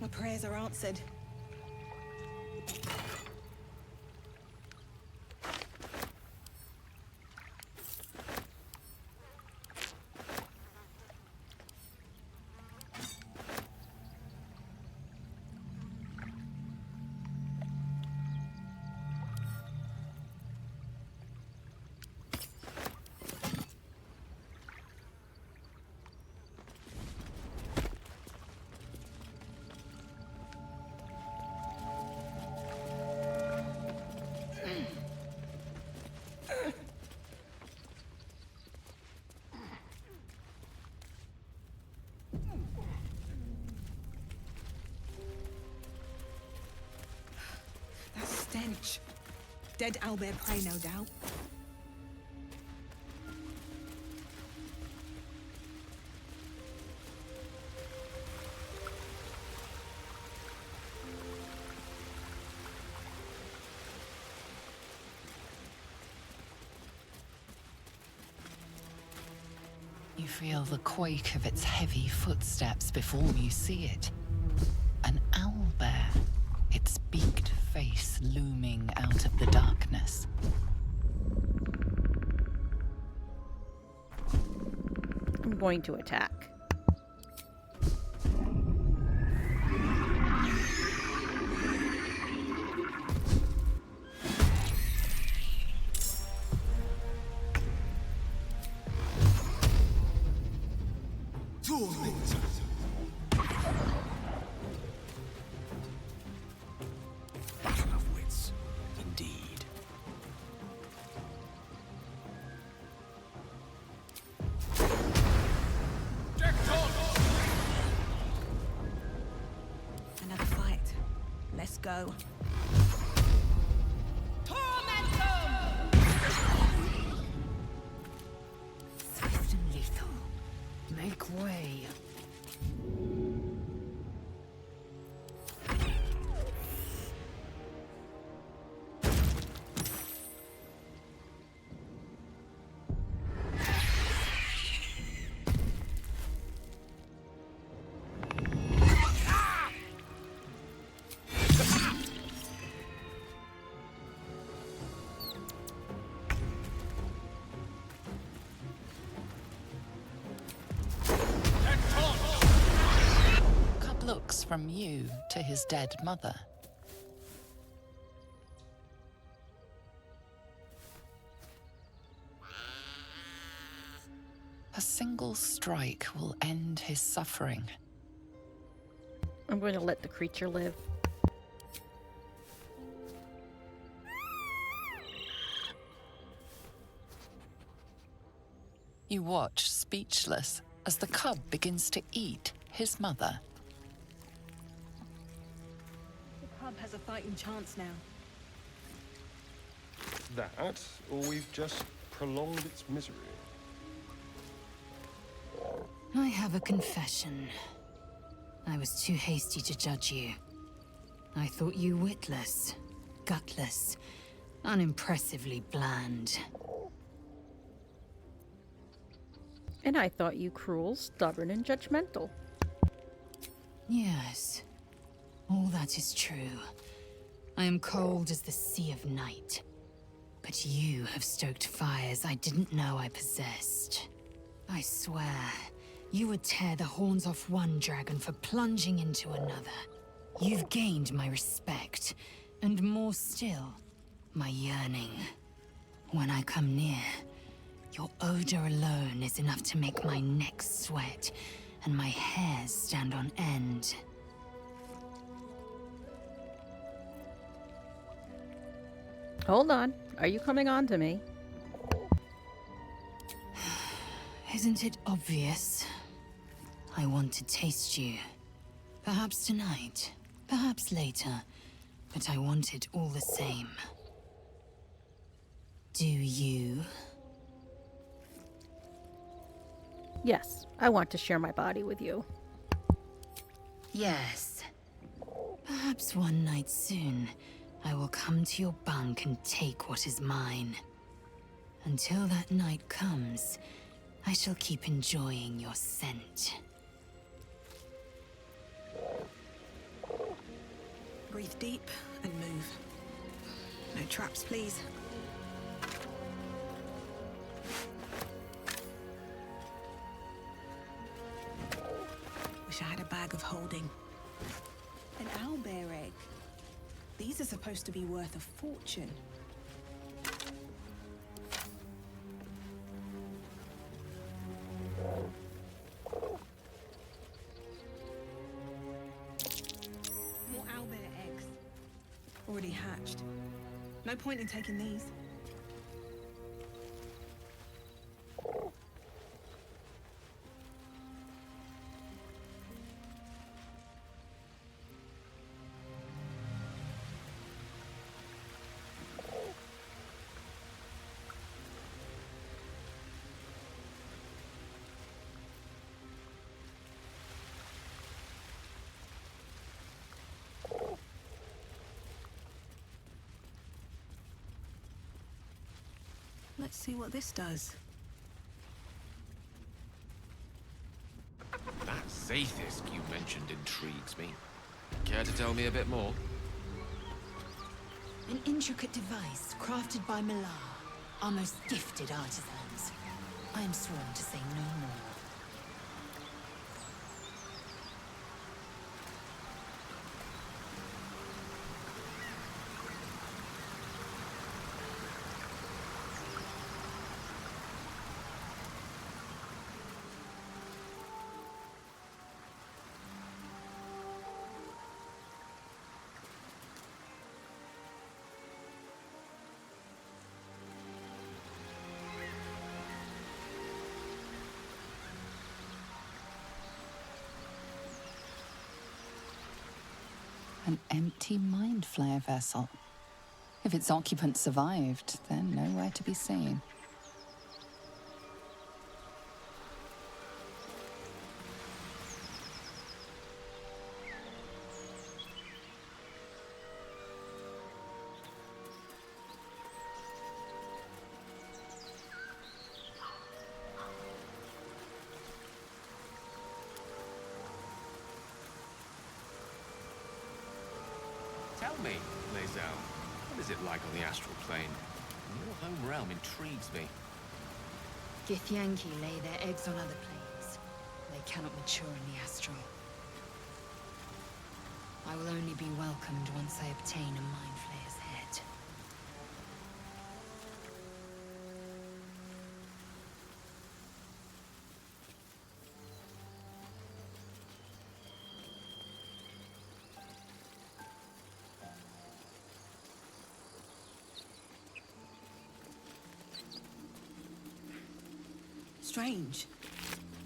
My prayers are answered. That stench. Dead owlbear prey, no doubt. You feel the quake of its heavy footsteps before you see it. An owlbear, its beaked face looming out of the darkness. I'm going to attack. Battle of wits, indeed. Another fight. Let's go. Swift and lethal. Make way. Cub looks from you to his dead mother. A single strike will end his suffering. I'm going to let the creature live. You watch, speechless, as the cub begins to eat his mother. The cub has a fighting chance now. That, or we've just prolonged its misery. I have a confession. I was too hasty to judge you. I thought you witless, gutless, unimpressively bland. And I thought you cruel, stubborn, and judgmental. Yes, all that is true. I am cold as the sea of night. But you have stoked fires I didn't know I possessed. I swear, you would tear the horns off one dragon for plunging into another. You've gained my respect, and more still, my yearning. When I come near, your odor alone is enough to make my neck sweat and my hairs stand on end. Hold on. Are you coming on to me? Isn't it obvious? I want to taste you. Perhaps tonight, perhaps later, but I want it all the same. Do you? Yes, I want to share my body with you. Yes. Perhaps one night soon, I will come to your bunk and take what is mine. Until that night comes, I shall keep enjoying your scent. Breathe deep and move. No traps, please. Wish I had a bag of holding. An owlbear egg. These are supposed to be worth a fortune. More owlbear eggs. Already hatched. No point in taking these. Let's see what this does. That Zaithisk you mentioned intrigues me. Care to tell me a bit more? An intricate device crafted by Mora, our most gifted artisans. I am sworn to say no more. An empty mind flayer vessel. If its occupant survived, then nowhere to be seen. Tell me, Lae'zel, what is it like on the astral plane? Your home realm intrigues me. Githyanki lay their eggs on other planes. They cannot mature in the astral. I will only be welcomed once I obtain a mind flayer's head. Strange.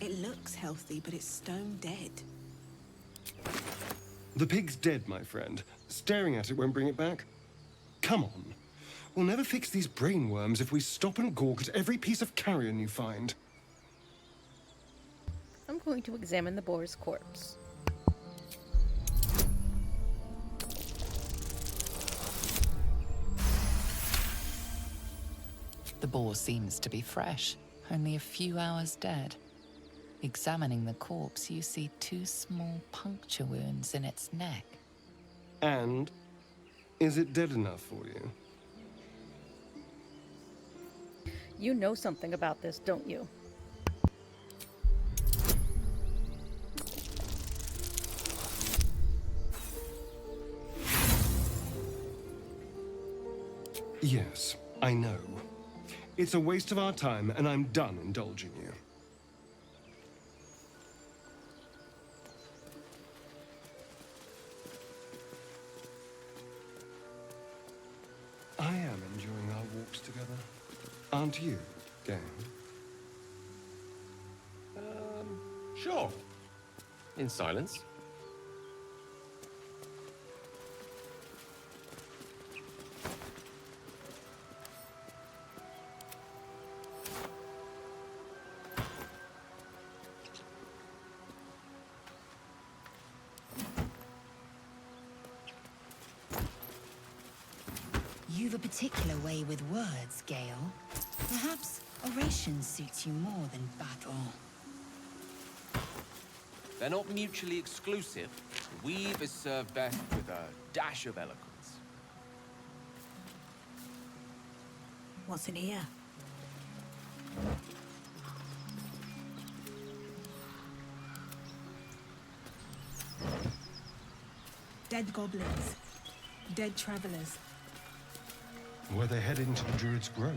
It looks healthy, but it's stone dead. The pig's dead, my friend. Staring at it won't bring it back. Come on. We'll never fix these brainworms if we stop and gawk at every piece of carrion you find. I'm going to examine the boar's corpse. The boar seems to be fresh, only a few hours dead. Examining the corpse, you see 2 small puncture wounds in its neck. And is it dead enough for you? You know something about this, don't you? Yes, I know. It's a waste of our time, and I'm done indulging you. I am enjoying our walks together. Aren't you, gang? Sure. In silence. You've a particular way with words, Gale. Perhaps oration suits you more than battle. They're not mutually exclusive. Weave is served best with a dash of eloquence. What's in here? Dead goblins. Dead travelers. Were they heading to the Druid's Grove?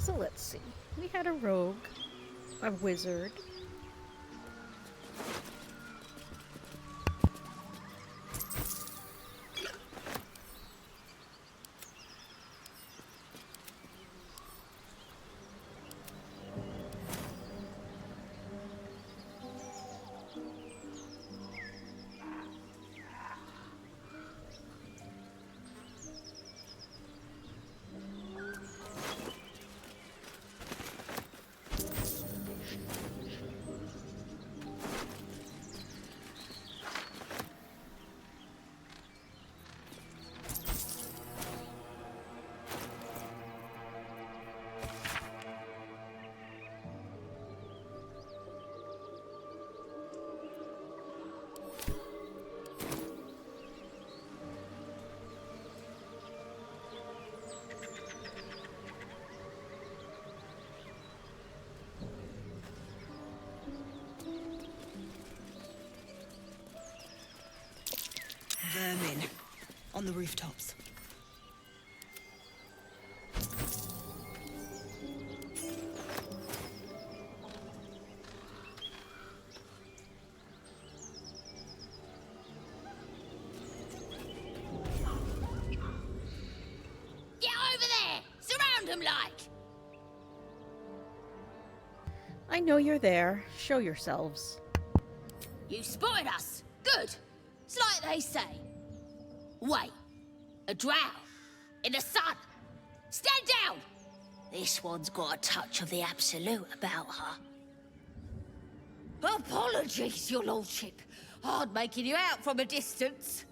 So let's see. We had a rogue, a wizard. Vermin. On the rooftops. Get over there! Surround them like! I know you're there. Show yourselves. You spotted us! Good! It's like they say. Wait. A drow. In the sun. Stand down! This one's got a touch of the absolute about her. Apologies, your lordship. Hard making you out from a distance.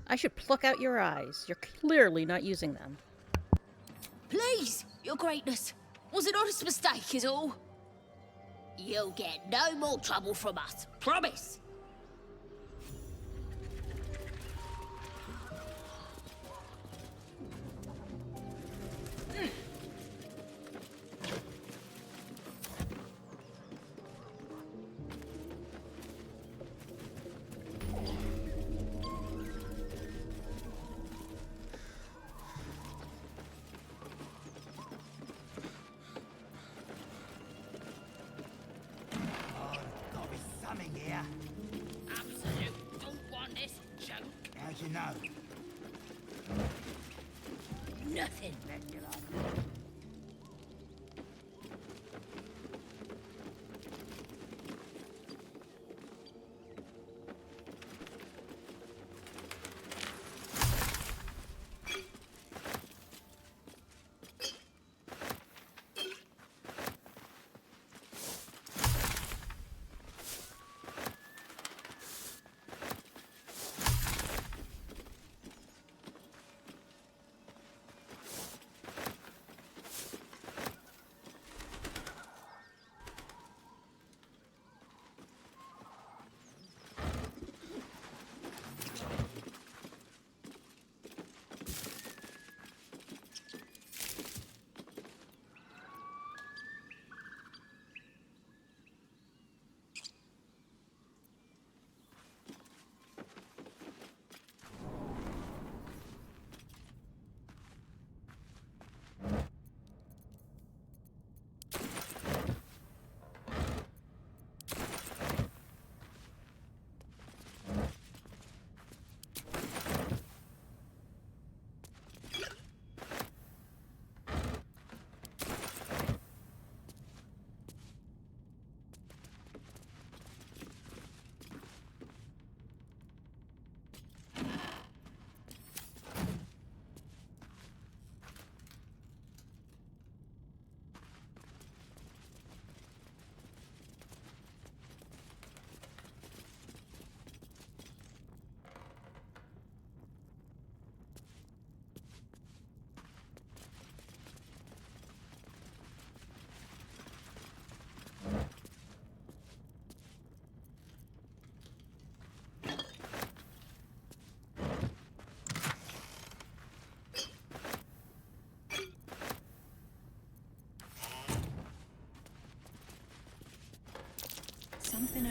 I should pluck out your eyes. You're clearly not using them. Please, your greatness. Was an honest mistake is all. You'll get no more trouble from us. Promise. Absolute don't want this junk. How'd you know? Nothing regular.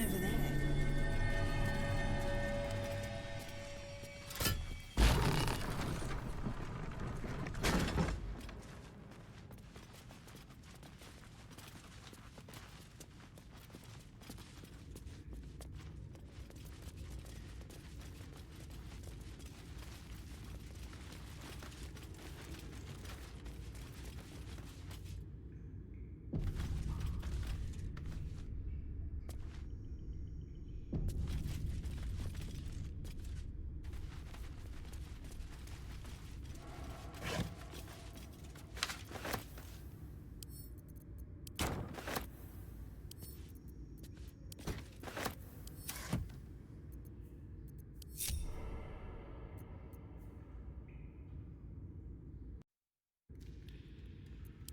over there?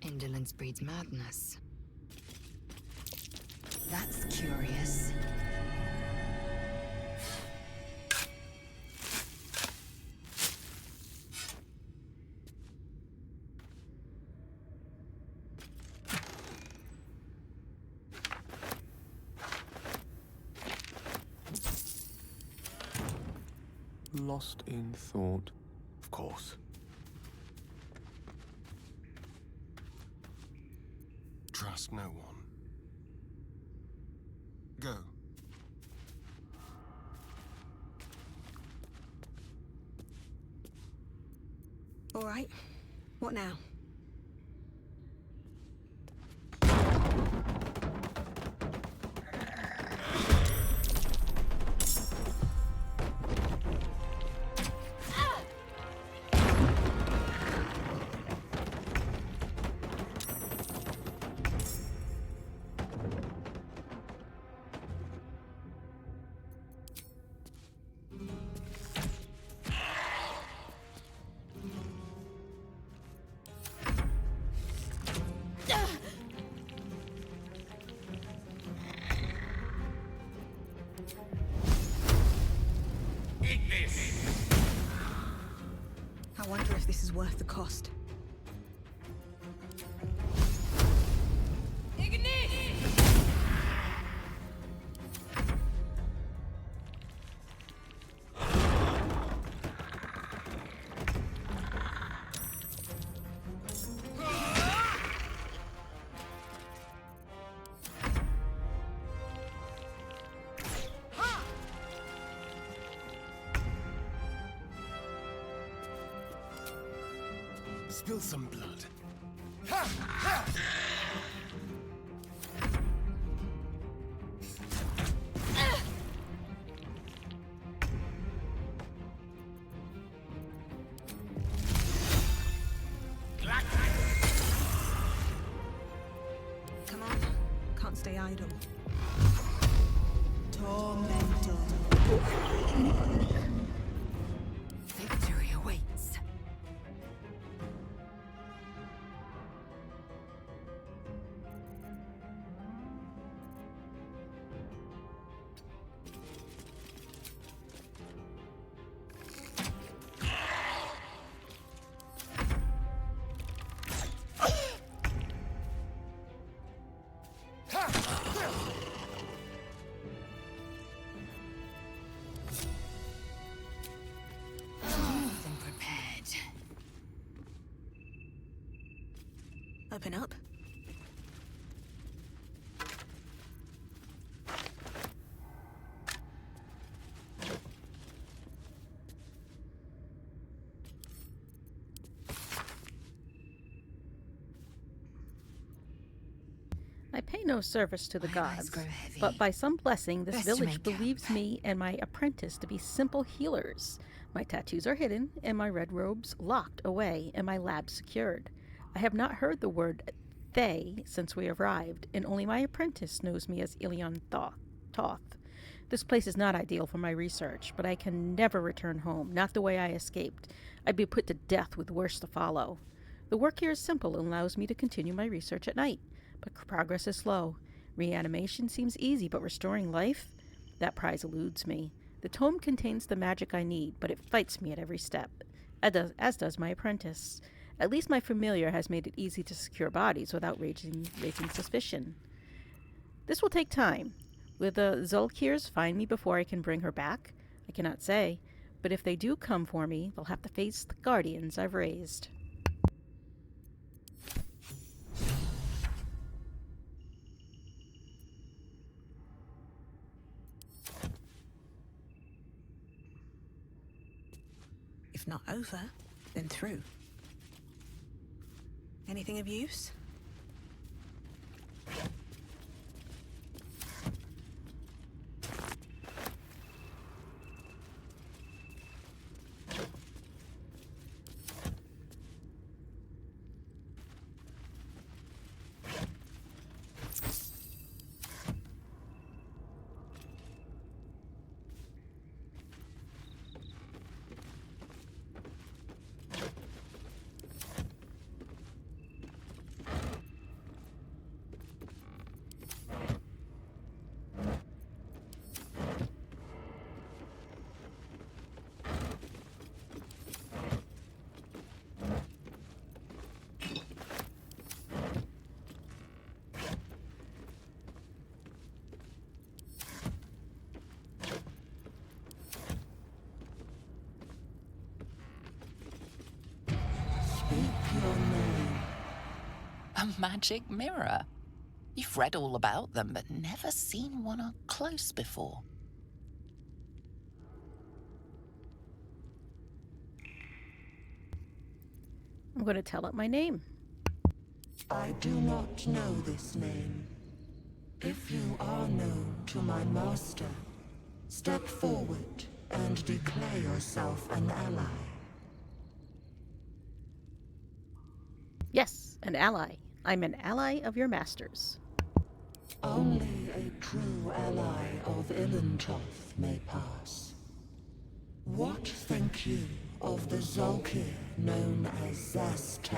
Indolence breeds madness. That's curious. Lost in thought. Of course. Trust no one. Go. All right. What now? I wonder if this is worth the cost. Spill some blood. Come on. Can't stay idle. Tormentor. Victory awaits. Open up. I pay no service to the gods, but by some blessing this village believes me and my apprentice to be simple healers. My tattoos are hidden, and my red robes locked away, and my lab secured. I have not heard the word Thay since we arrived, and only my apprentice knows me as Ilion Toth. This place is not ideal for my research, but I can never return home, not the way I escaped. I'd be put to death with worse to follow. The work here is simple and allows me to continue my research at night, but progress is slow. Reanimation seems easy, but restoring life? That prize eludes me. The tome contains the magic I need, but it fights me at every step, as does my apprentice. At least my familiar has made it easy to secure bodies without raising suspicion. This will take time. Will the Zulkirs find me before I can bring her back? I cannot say, but if they do come for me, they'll have to face the guardians I've raised. If not over, then through. Anything of use? A magic mirror. You've read all about them, but never seen one up close before. I'm going to tell it my name. I do not know this name. If you are known to my master, step forward and declare yourself an ally. Yes, an ally. I'm an ally of your master's. Only a true ally of Ilintoth may pass. What think you of the Zulkir known as Zastan?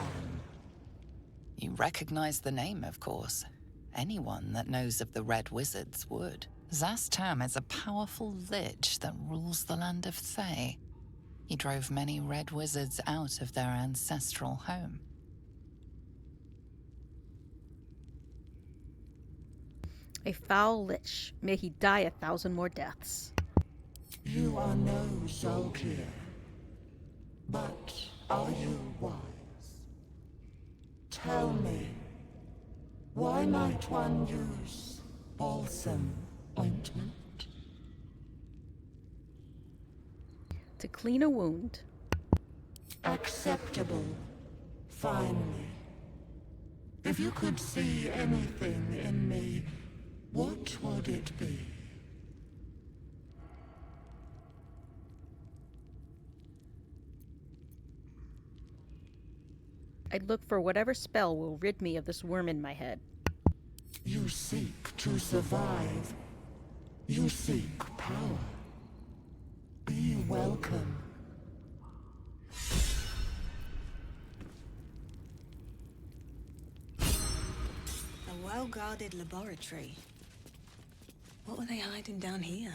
You recognize the name, of course. Anyone that knows of the Red Wizards would. Zastam is a powerful lich that rules the land of Thay. He drove many Red Wizards out of their ancestral home. A foul lich. May he die 1,000 more deaths. You are no Zulkir, but are you wise? Tell me, why might one use balsam ointment? To clean a wound. Acceptable, finally. If you could see anything in me, what would it be? I'd look for whatever spell will rid me of this worm in my head. You seek to survive. You seek power. Be welcome. A well-guarded laboratory. What were they hiding down here?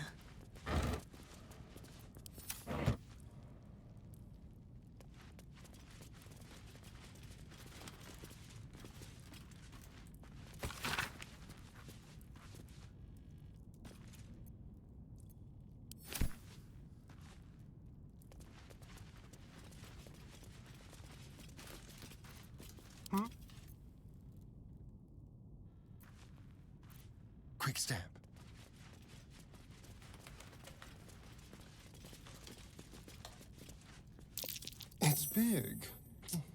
Quick step. It's big,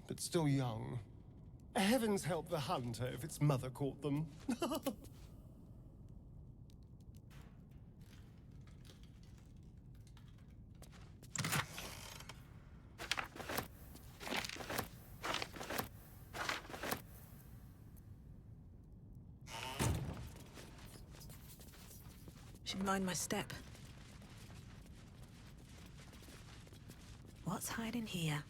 but still young. Heavens help the hunter if its mother caught them. Should mind my step. What's hiding here?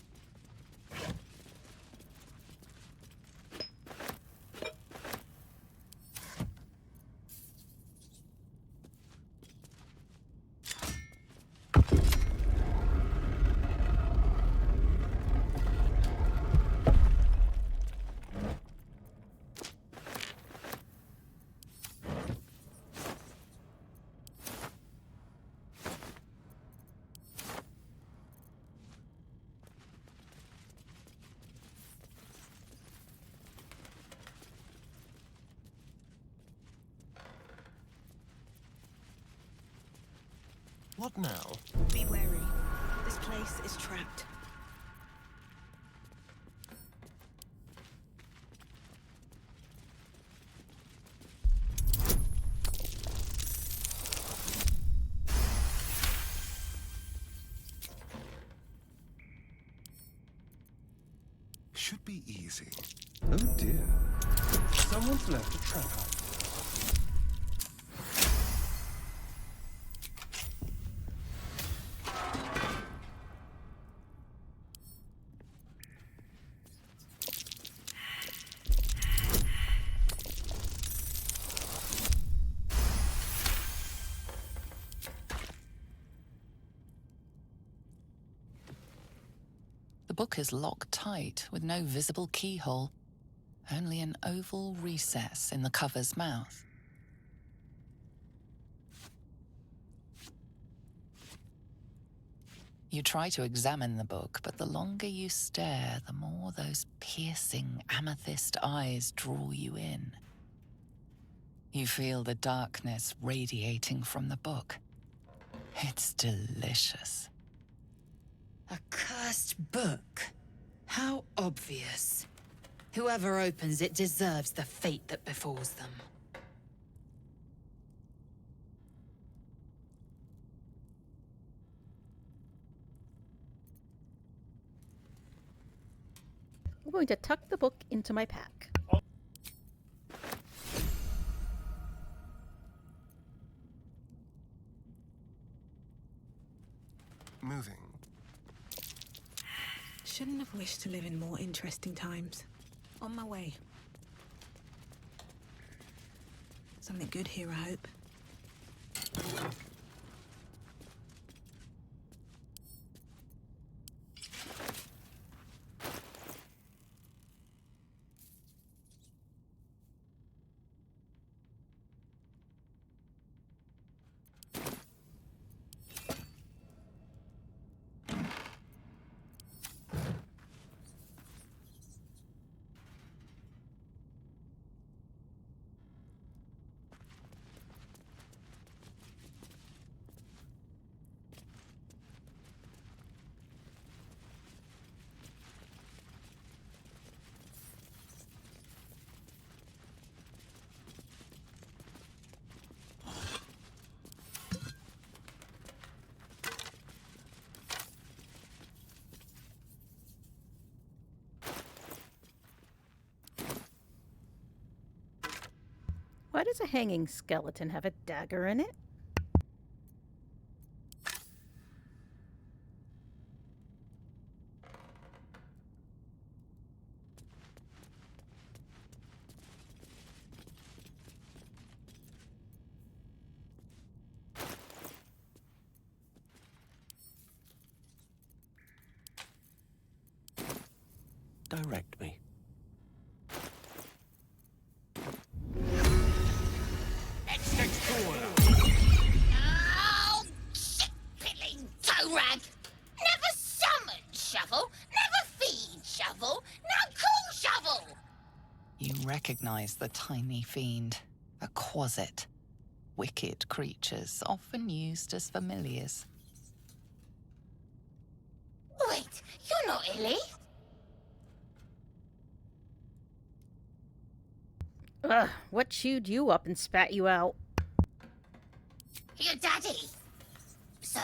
What now? Be wary. This place is trapped. Should be easy. Oh dear. Someone's left a trap out. The book is locked tight with no visible keyhole, only an oval recess in the cover's mouth. You try to examine the book, but the longer you stare, the more those piercing amethyst eyes draw you in. You feel the darkness radiating from the book. It's delicious. A cursed book? How obvious. Whoever opens it deserves the fate that befalls them. I'm going to tuck the book into my pack. Moving. Shouldn't have wished to live in more interesting times. On my way. Something good here, I hope. Why does a hanging skeleton have a dagger in it? Direct me. Oh, shit-pilling toe rag! Never summon shovel, never feed shovel, now call shovel! You recognize the tiny fiend, a quasit. Wicked creatures, often used as familiars. Wait, you're not Illy? Ugh, what chewed you up and spat you out? Your daddy. So,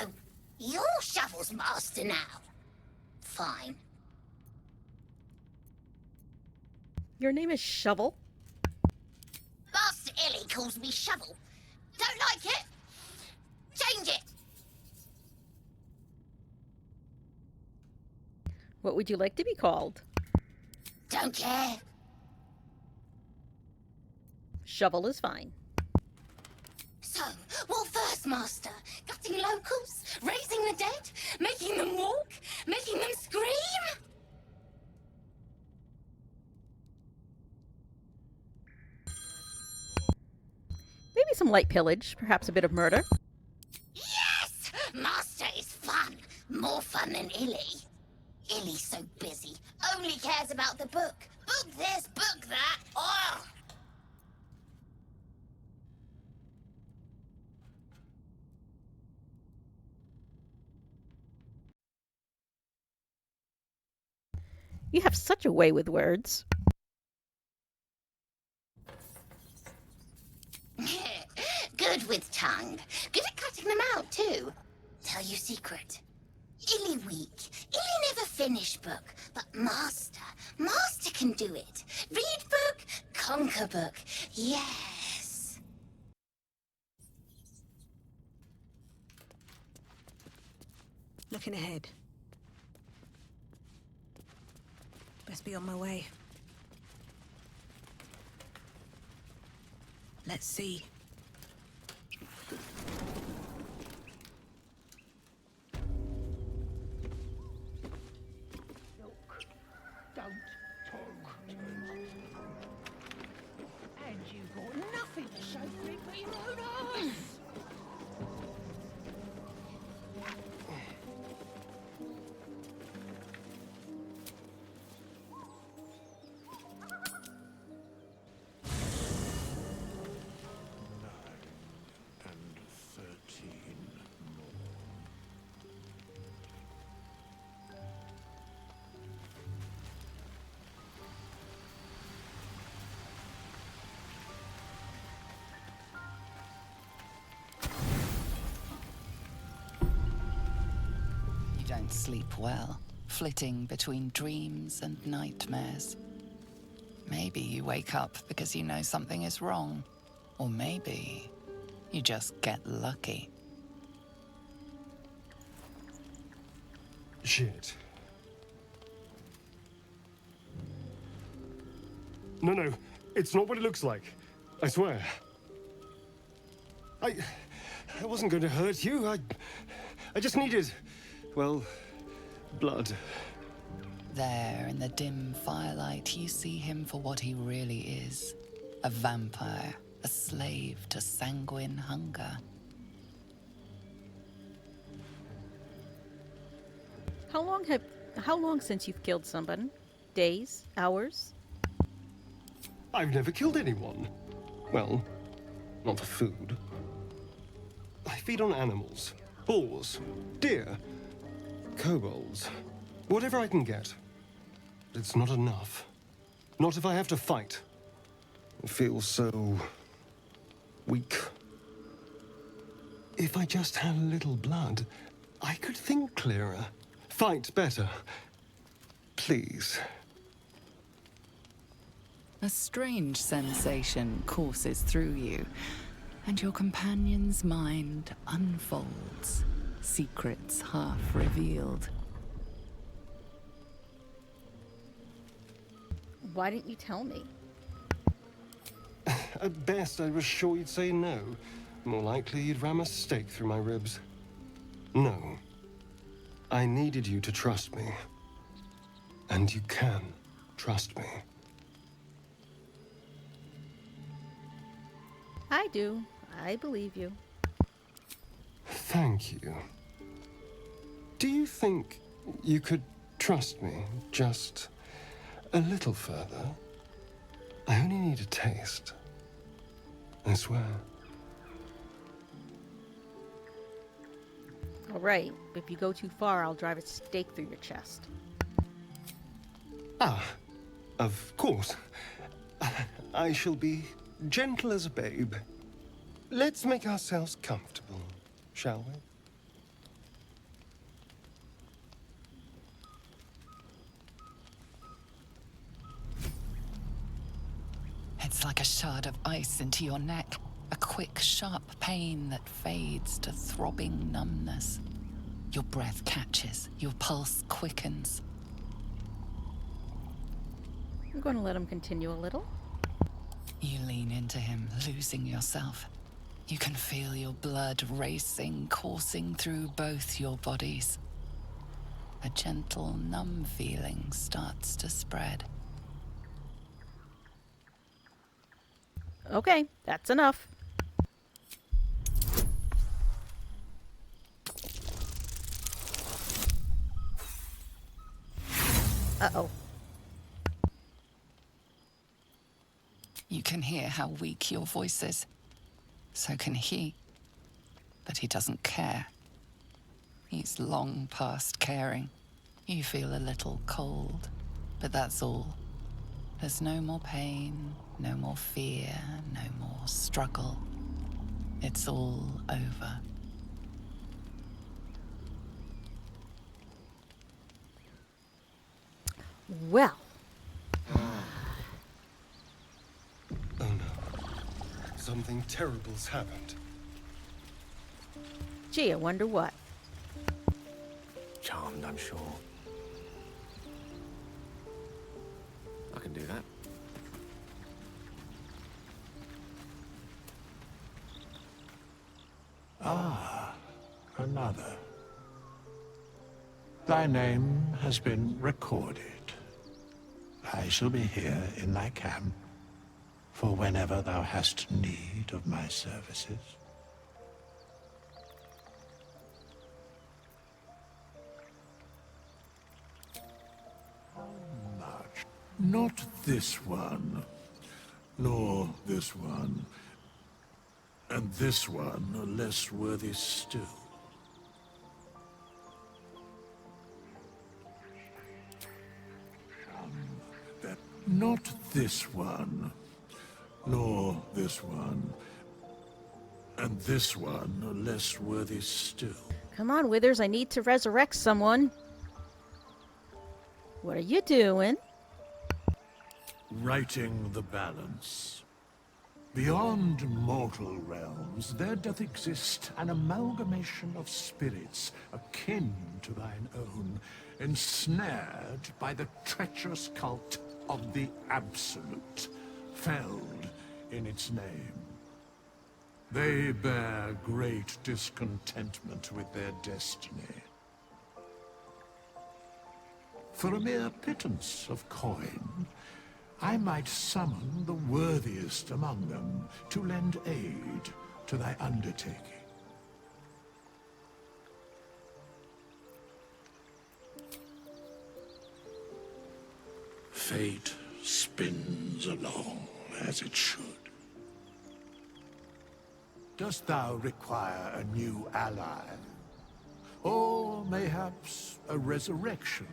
you're Shovel's master now. Fine. Your name is Shovel? Master Illy calls me Shovel. Don't like it? Change it! What would you like to be called? Don't care. Shovel is fine. So, what first, Master? Gutting locals? Raising the dead? Making them walk? Making them scream? Maybe some light pillage, perhaps a bit of murder. Yes! Master is fun. More fun than Illy. Illy's so busy. Only cares about the book. Book this, book that. Oh! You have such a way with words. Good with tongue. Good at cutting them out, too. Tell you secret. Illy weak. Illy never finish book. But Master can do it. Read book, conquer book. Yes. Looking ahead. Best be on my way. Let's see. Don't talk. And you've got nothing to show for it but your own eyes. Don't sleep well, flitting between dreams and nightmares. Maybe you wake up because you know something is wrong, or maybe you just get lucky. Shit. No, it's not what it looks like. I swear. I wasn't going to hurt you. I just needed, well, blood. There, in the dim firelight, you see him for what he really is. A vampire, a slave to sanguine hunger. How long since you've killed someone? Days? Hours? I've never killed anyone. Well, not for food. I feed on animals. Boars, deer, kobolds, whatever I can get. But it's not enough. Not if I have to fight. I feel so weak. If I just had a little blood, I could think clearer, fight better. Please. A strange sensation courses through you, and your companion's mind unfolds, secrets half revealed. Why didn't you tell me? At best, I was sure you'd say no. More likely, you'd ram a stake through my ribs. No. I needed you to trust me. And you can trust me. I do. I believe you. Thank you. Do you think you could trust me just a little further? I only need a taste. I swear. All right. If you go too far, I'll drive a stake through your chest. Ah, of course. I shall be gentle as a babe. Let's make ourselves comfortable, shall we? It's like a shard of ice into your neck, a quick, sharp pain that fades to throbbing numbness. Your breath catches, your pulse quickens. I'm going to let him continue a little. You lean into him, losing yourself. You can feel your blood racing, coursing through both your bodies. A gentle, numb feeling starts to spread. Okay, that's enough. Uh-oh. You can hear how weak your voice is. So can he. But he doesn't care. He's long past caring. You feel a little cold, But that's all. There's no more pain, no more fear, no more struggle. It's all over. Well. Oh no. Something terrible's happened. Gee, I wonder what. Charmed, I'm sure. I can do that. Ah, another. Thy name has been recorded. I shall be here in thy camp for whenever thou hast need of my services. Much. Not this one, nor this one, and this one are less worthy still. Not this one, nor this one, and this one are less worthy still. Come on, Withers, I need to resurrect someone. What are you doing? Righting the balance. Beyond mortal realms, there doth exist an amalgamation of spirits akin to thine own, ensnared by the treacherous cult of the Absolute, felled in its name. They bear great discontentment with their destiny. For a mere pittance of coin, I might summon the worthiest among them to lend aid to thy undertaking. Fate spins along as it should. Dost thou require a new ally? Or mayhaps a resurrection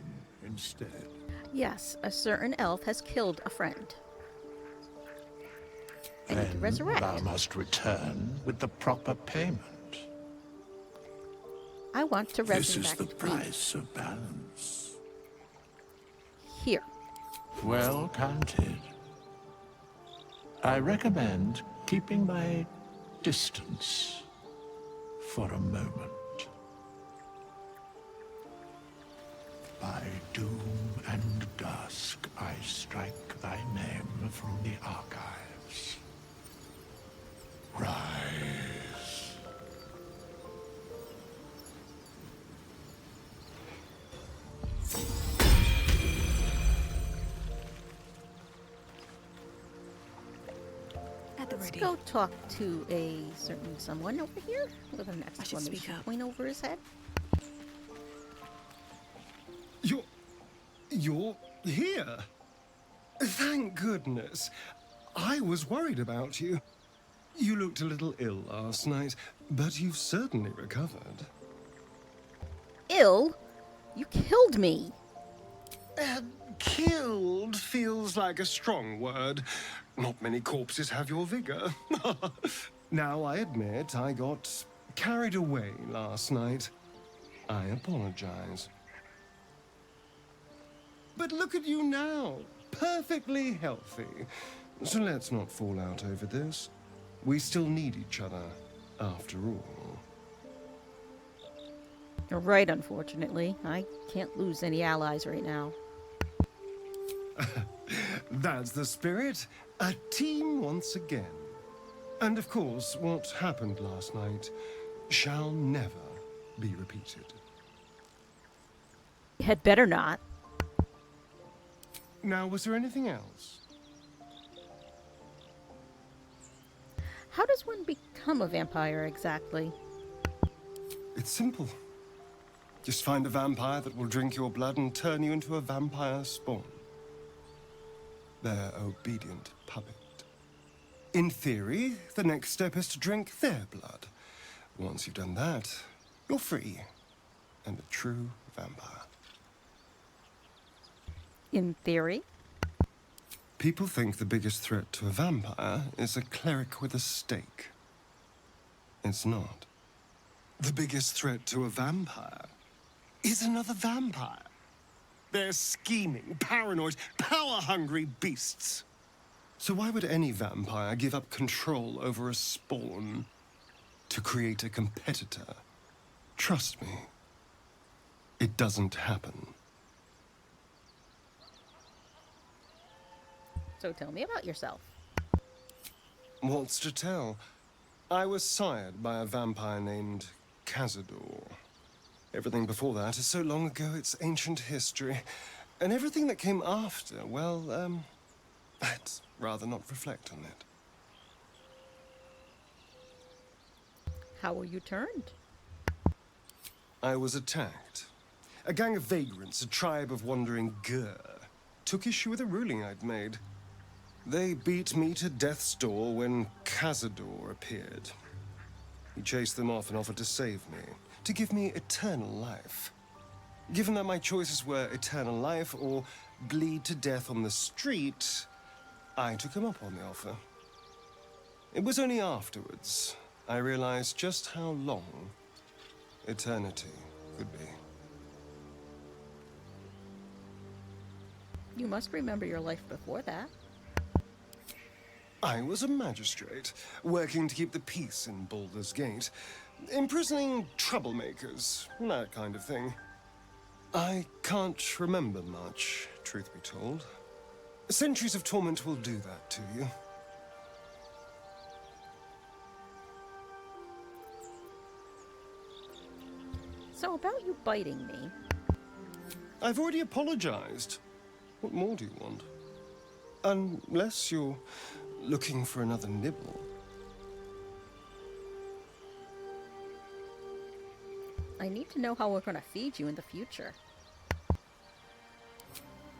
instead? Yes, a certain elf has killed a friend. I need to resurrect. Thou must return with the proper payment. I want to resurrect. This is the price of balance. Here. Well counted. I recommend keeping thy distance for a moment. By doom and dusk, I strike thy name from the archives. Rise. Let's go talk to a certain someone over here with an exclamation point over his head. You're here? Thank goodness. I was worried about you. You looked a little ill last night, but you've certainly recovered. Ill? You killed me. Killed feels like a strong word. Not many corpses have your vigor. Now, I admit I got carried away last night. I apologize. But look at you now, perfectly healthy. So let's not fall out over this. We still need each other, after all. You're right, unfortunately. I can't lose any allies right now. That's the spirit. A team once again. And of course, what happened last night shall never be repeated. Had better not. Now, was there anything else? How does one become a vampire exactly? It's simple. Just find a vampire that will drink your blood and turn you into a vampire spawn. Their obedient puppet. In theory, the next step is to drink their blood. Once you've done that, you're free and a true vampire. In theory. People think the biggest threat to a vampire is a cleric with a stake. It's not. The biggest threat to a vampire is another vampire. They're scheming, paranoid, power-hungry beasts. So why would any vampire give up control over a spawn to create a competitor? Trust me, it doesn't happen. So tell me about yourself. What's to tell? I was sired by a vampire named Cazador. Everything before that is so long ago it's ancient history. And everything that came after, well, I'd rather not reflect on it. How were you turned? I was attacked. A gang of vagrants, a tribe of wandering Gur, took issue with a ruling I'd made. They beat me to death's door when Cazador appeared. He chased them off and offered to save me, to give me eternal life. Given that my choices were eternal life or bleed to death on the street, I took him up on the offer. It was only afterwards I realized just how long eternity could be. You must remember your life before that. I was a magistrate, working to keep the peace in Baldur's Gate, imprisoning troublemakers, that kind of thing. I can't remember much, truth be told. Centuries of torment will do that to you. So about you biting me. I've already apologized. What more do you want? Unless you're looking for another nibble. I need to know how we're going to feed you in the future.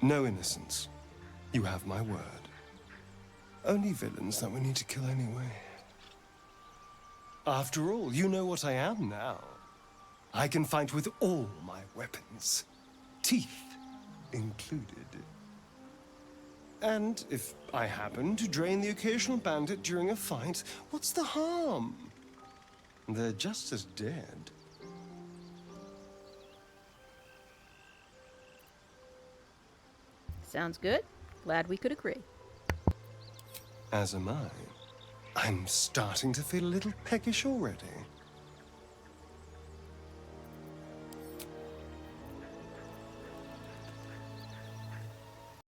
No innocence. You have my word. Only villains that we need to kill anyway. After all, you know what I am now. I can fight with all my weapons. Teeth included. And if I happen to drain the occasional bandit during a fight, what's the harm? They're just as dead. Sounds good. Glad we could agree. As am I. I'm starting to feel a little peckish already.